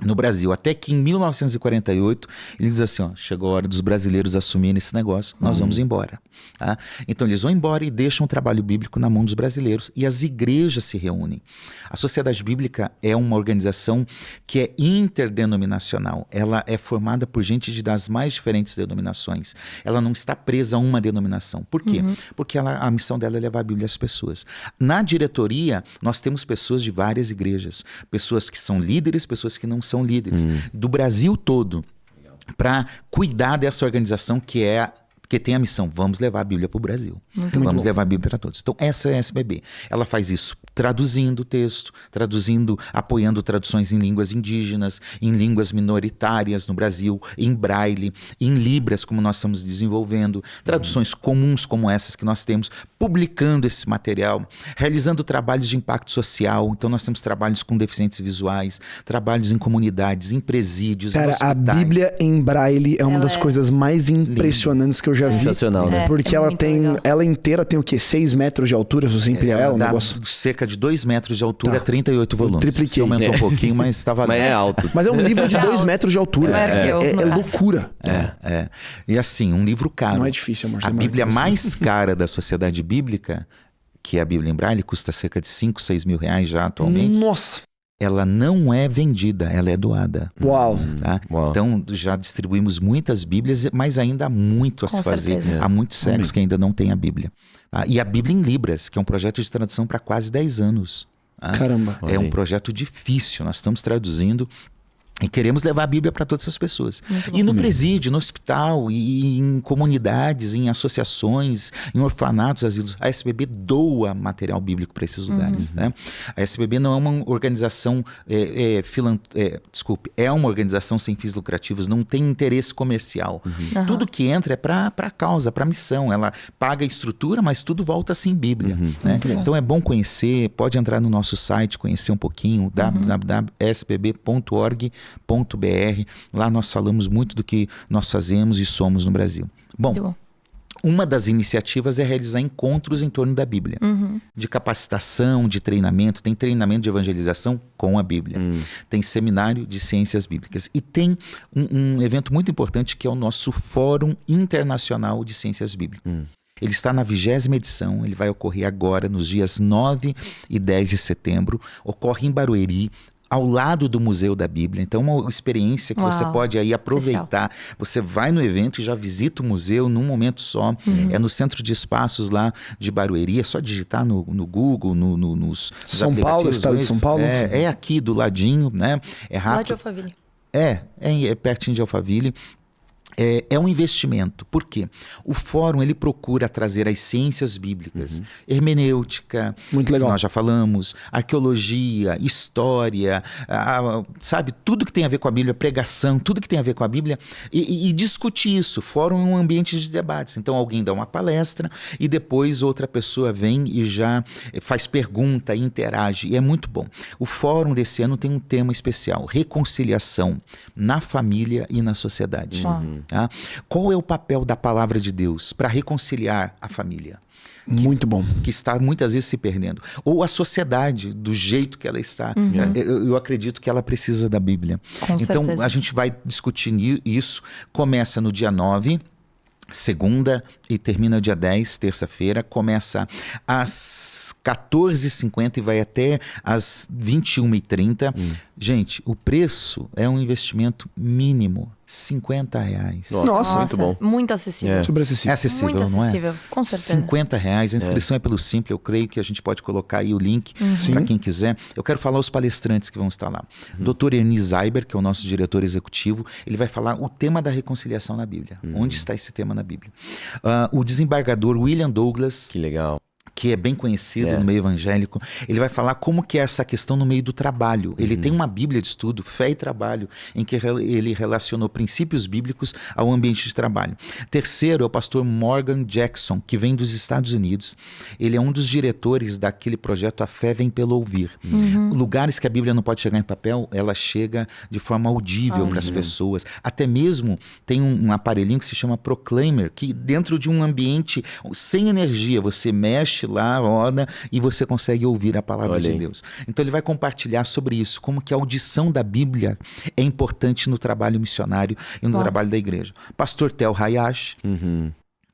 no Brasil, até que em 1948 ele diz assim, chegou a hora dos brasileiros assumirem esse negócio, nós vamos embora. Tá? Então eles vão embora e deixam o trabalho bíblico na mão dos brasileiros e as igrejas se reúnem. A Sociedade Bíblica é uma organização que é interdenominacional, ela é formada por gente das mais diferentes denominações, ela não está presa a uma denominação. Por quê? Porque a missão dela é levar a Bíblia às pessoas. Na diretoria, nós temos pessoas de várias igrejas, pessoas que são líderes, pessoas que não são líderes, do Brasil todo, para cuidar dessa organização que tem a missão, vamos levar a Bíblia para o Brasil. Vamos levar a Bíblia para todos. Então, essa é a SBB. Ela faz isso traduzindo o texto, apoiando traduções em línguas indígenas, em línguas minoritárias no Brasil, em braille, em libras, como nós estamos desenvolvendo, traduções comuns como essas que nós temos, publicando esse material, realizando trabalhos de impacto social. Então, nós temos trabalhos com deficientes visuais, trabalhos em comunidades, em presídios, em Cara, a hospitais. Bíblia em braille é uma das coisas mais impressionantes que eu já vi. Sensacional, né? Porque ela muito tem. legal. Ela inteira tem o quê? 6 metros de altura, se você empilhar ela? Um Dá negócio. cerca de 2 metros de altura, Tá. 38 volumes. tripliquei. Você aumentou um pouquinho, mas estava Mas é alto. Mas é um livro de É 2 alto. metros de altura. É maior que eu, no É caso. loucura. É. E assim, um livro caro. Não é difícil, amor. A Bíblia mais cara da Sociedade Bíblica, que é a Bíblia em Braille, custa cerca de 5, 6 mil reais já atualmente. Nossa. Ela não é vendida, ela é doada. Uau. Tá? Uau. Então já distribuímos muitas Bíblias, mas ainda há muito a Com se fazer. certeza. Há muitos séculos que ainda não tem a Bíblia. Tá? E a Bíblia em Libras, que é um projeto de tradução para quase 10 anos. Tá? Caramba. É um projeto difícil, nós estamos traduzindo E queremos levar a Bíblia para todas as pessoas. E no presídio, no hospital, e em comunidades, em associações, em orfanatos, asilos, a SBB doa material bíblico para esses lugares. Né? A SBB não é uma organização, é uma organização sem fins lucrativos, não tem interesse comercial. Tudo que entra é para a causa, para a missão. Ela paga a estrutura, mas tudo volta assim Bíblia. Né? Então é bom conhecer, pode entrar no nosso site, conhecer um pouquinho, www.sbb.org.br. Lá nós falamos muito do que nós fazemos e somos no Brasil. Bom, uma das iniciativas é realizar encontros em torno da Bíblia. De capacitação, de treinamento. Tem treinamento de evangelização com a Bíblia. Tem seminário de ciências bíblicas. E tem um evento muito importante que é o nosso Fórum Internacional de Ciências Bíblicas. Ele está na 20ª edição, ele vai ocorrer agora nos dias 9 e 10 de setembro. Ocorre em Barueri, ao lado do Museu da Bíblia. Então, uma experiência que você pode aí aproveitar. Especial. Você vai no evento e já visita o museu num momento só. É no Centro de Espaços lá de Barueri. É só digitar no Google, nos São Paulo, estado de São Paulo? É aqui do ladinho, né? É rápido. Lá de Alphaville. É pertinho de Alphaville. É um investimento. Por quê? O fórum ele procura trazer as ciências bíblicas, hermenêutica, muito legal. Nós já falamos, arqueologia, história, sabe, tudo que tem a ver com a Bíblia, pregação, tudo que tem a ver com a Bíblia e discutir isso. Fórum é um ambiente de debates. Então alguém dá uma palestra e depois outra pessoa vem e já faz pergunta, interage. E é muito bom. O fórum desse ano tem um tema especial: reconciliação na família e na sociedade. Tá? Qual é o papel da palavra de Deus para reconciliar a família? Muito bom. Que está muitas vezes se perdendo. Ou a sociedade, do jeito que ela está. Eu acredito que ela precisa da Bíblia. Então a gente vai discutir isso. Começa no dia 9, segunda, e termina dia 10, terça-feira. Começa às 14h50 e vai até às 21h30. Gente, o preço é um investimento mínimo. R$50. Nossa, muito bom. Muito acessível. Super acessível. É acessível, muito não é? acessível, com certeza. R$50. A inscrição é pelo Simples. Eu creio que a gente pode colocar aí o link para quem quiser. Eu quero falar os palestrantes que vão estar lá. Dr. Ernie Zeiber, que é o nosso diretor executivo, ele vai falar o tema da reconciliação na Bíblia. Onde está esse tema na Bíblia? O desembargador William Douglas. Que legal. Que é bem conhecido no meio evangélico, ele vai falar como que é essa questão no meio do trabalho. Ele tem uma Bíblia de estudo, Fé e Trabalho, em que ele relacionou princípios bíblicos ao ambiente de trabalho. Terceiro é o pastor Morgan Jackson, que vem dos Estados Unidos. Ele é um dos diretores daquele projeto A Fé Vem Pelo Ouvir. Lugares que a Bíblia não pode chegar em papel, ela chega de forma audível para as pessoas. Até mesmo tem um aparelhinho que se chama Proclaimer, que dentro de um ambiente sem energia, você mexe lá, roda, e você consegue ouvir a palavra de Deus. Então ele vai compartilhar sobre isso, como que a audição da Bíblia é importante no trabalho missionário e no trabalho da igreja. Pastor Tel Hayash,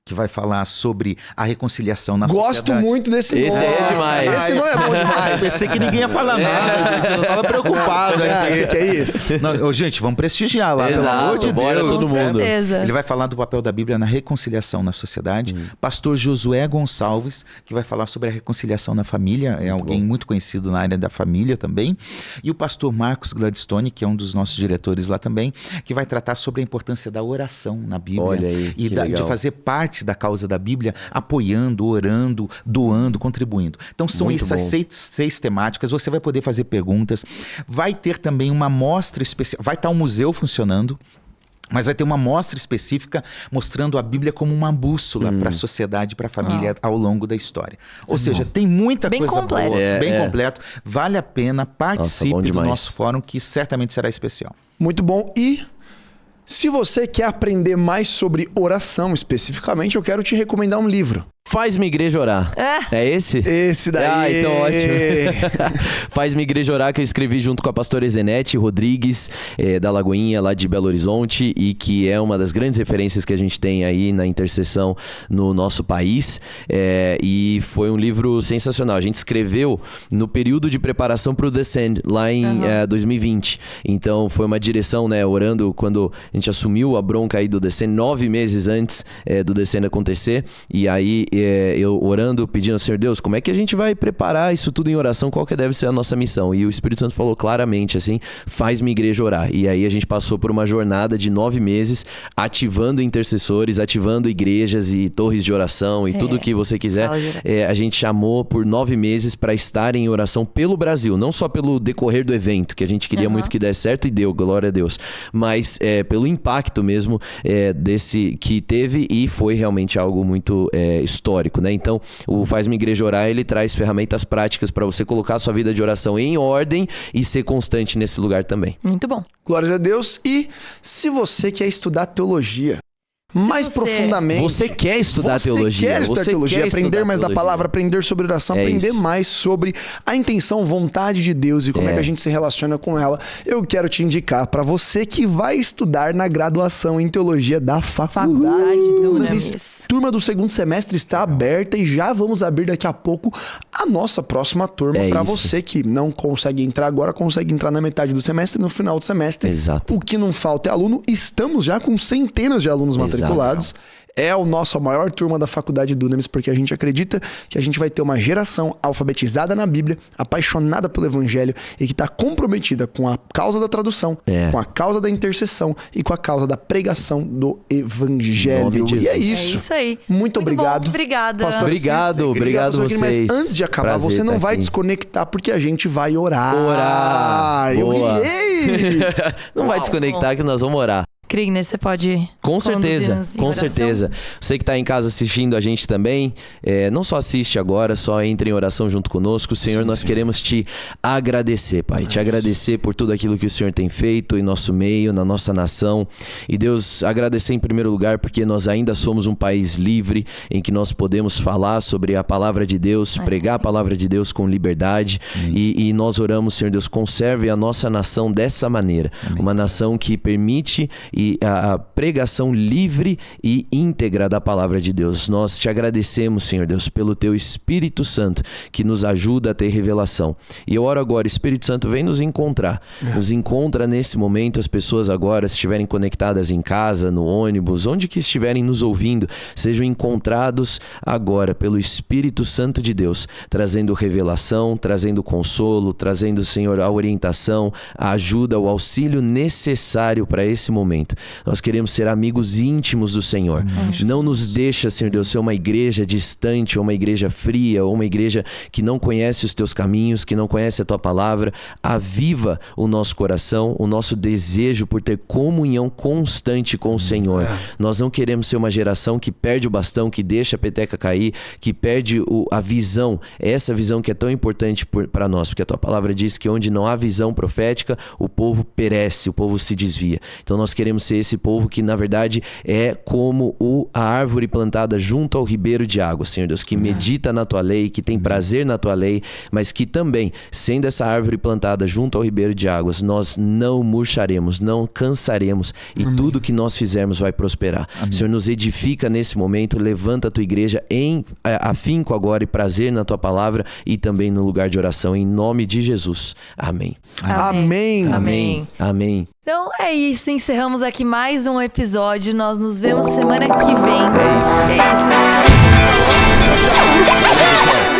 que vai falar sobre a reconciliação na sociedade. Gosto muito desse nome. Esse é demais. Esse não é bom demais. Pensei que ninguém ia falar nada, gente. Eu tava preocupado aqui. Que é isso? Não, gente, vamos prestigiar lá, pelo amor de bora Deus. todo mundo. Ele vai falar do papel da Bíblia na reconciliação na sociedade. Pastor Josué Gonçalves, que vai falar sobre a reconciliação na família. É alguém muito conhecido na área da família também. E o pastor Marcos Gladstone, que é um dos nossos diretores lá também, que vai tratar sobre a importância da oração na Bíblia. Olha aí, e de fazer parte da causa da Bíblia, apoiando, orando, doando, contribuindo. Então são muito essas seis temáticas. Você vai poder fazer perguntas. Vai ter também uma mostra especial. Vai estar um museu funcionando, mas vai ter uma mostra específica mostrando a Bíblia como uma bússola para a sociedade, para a família ao longo da história. Ou seja, tem muita Bem coisa completo. boa, bem completo. Vale a pena, participe do demais. nosso fórum, que certamente será especial. Muito bom. E se você quer aprender mais sobre oração especificamente, eu quero te recomendar um livro. Faz-me Igreja Orar. É esse? Esse daí. Então ótimo. Faz-me Igreja Orar, que eu escrevi junto com a pastora Ezenete Rodrigues, da Lagoinha, lá de Belo Horizonte, e que é uma das grandes referências que a gente tem aí na intercessão no nosso país. E foi um livro sensacional. A gente escreveu no período de preparação para o Descend, lá em 2020. Então foi uma direção, né, orando quando a gente assumiu a bronca aí do Descend, 9 meses antes do Descend acontecer. E aí eu orando, pedindo ao Senhor Deus, como é que a gente vai preparar isso tudo em oração? Qual que deve ser a nossa missão? E o Espírito Santo falou claramente assim, faz minha igreja orar. E aí a gente passou por uma jornada de 9 meses, ativando intercessores, ativando igrejas e torres de oração e tudo que você quiser. A gente chamou por 9 meses para estar em oração pelo Brasil, não só pelo decorrer do evento, que a gente queria muito que desse certo e deu, glória a Deus, mas pelo impacto mesmo desse que teve e foi realmente algo muito histórico, né? Então, o Faz Minha Igreja Orar, ele traz ferramentas práticas para você colocar a sua vida de oração em ordem e ser constante nesse lugar também. Muito bom. Glórias a Deus. E se você quer estudar teologia mais profundamente... Você quer estudar teologia. Você quer estudar teologia, aprender mais da palavra, aprender sobre oração, aprender mais sobre a intenção, vontade de Deus e como é que a gente se relaciona com ela. Eu quero te indicar para você que vai estudar na graduação em teologia da Faculdade Dunamis. Turma do 2º semestre está aberta e já vamos abrir daqui a pouco a nossa próxima turma para você que não consegue entrar agora, consegue entrar na metade do semestre, no final do semestre. Exato. O que não falta é aluno. Estamos já com centenas de alunos matriculados. É a nossa maior turma da Faculdade Dunamis, porque a gente acredita que a gente vai ter uma geração alfabetizada na Bíblia, apaixonada pelo Evangelho e que está comprometida com a causa da tradução, com a causa da intercessão e com a causa da pregação do Evangelho. E é isso. É isso aí. Muito obrigado. Bom, obrigada. Pastor Obrigado vocês. Mas antes de acabar, você não vai desconectar porque a gente vai orar. Boa. Eu não vai desconectar que nós vamos orar. Krigner, você pode Com certeza. Você que está em casa assistindo a gente também, não só assiste agora, só entra em oração junto conosco. Senhor, nós queremos te agradecer, Pai. Te agradecer por tudo aquilo que o Senhor tem feito em nosso meio, na nossa nação. E Deus, agradecer em primeiro lugar porque nós ainda somos um país livre, em que nós podemos falar sobre a palavra de Deus, pregar a palavra de Deus com liberdade. E nós oramos, Senhor Deus, conserve a nossa nação dessa maneira. Uma nação que permite e a pregação livre e íntegra da palavra de Deus. Nós te agradecemos, Senhor Deus, pelo teu Espírito Santo que nos ajuda a ter revelação. E eu oro agora, Espírito Santo, vem nos encontrar. Nos encontra nesse momento, as pessoas agora, se estiverem conectadas em casa, no ônibus, onde que estiverem nos ouvindo, sejam encontrados agora pelo Espírito Santo de Deus, trazendo revelação, trazendo consolo, trazendo, Senhor, a orientação, a ajuda, o auxílio necessário para esse momento. Nós queremos ser amigos íntimos do Senhor. Não nos deixa, Senhor Deus, ser uma igreja distante, ou uma igreja fria, ou uma igreja que não conhece os teus caminhos, que não conhece a tua palavra. Aviva o nosso coração, o nosso desejo por ter comunhão constante com o Senhor. Nós não queremos ser uma geração que perde o bastão, que deixa a peteca cair, que perde a visão. Essa visão que é tão importante para nós, porque a tua palavra diz que onde não há visão profética, o povo perece, o povo se desvia. Então nós queremos ser esse povo que na verdade é como a árvore plantada junto ao ribeiro de água, Senhor Deus, que medita na tua lei, que tem prazer na tua lei, mas que também, sendo essa árvore plantada junto ao ribeiro de águas, nós não murcharemos, não cansaremos e tudo que nós fizermos vai prosperar. Senhor, nos edifica nesse momento, levanta a tua igreja em afinco agora e prazer na tua palavra e também no lugar de oração, em nome de Jesus. Amém. Amém. Então é isso, encerramos aqui mais um episódio. Nós nos vemos semana que vem. É isso. Tchau.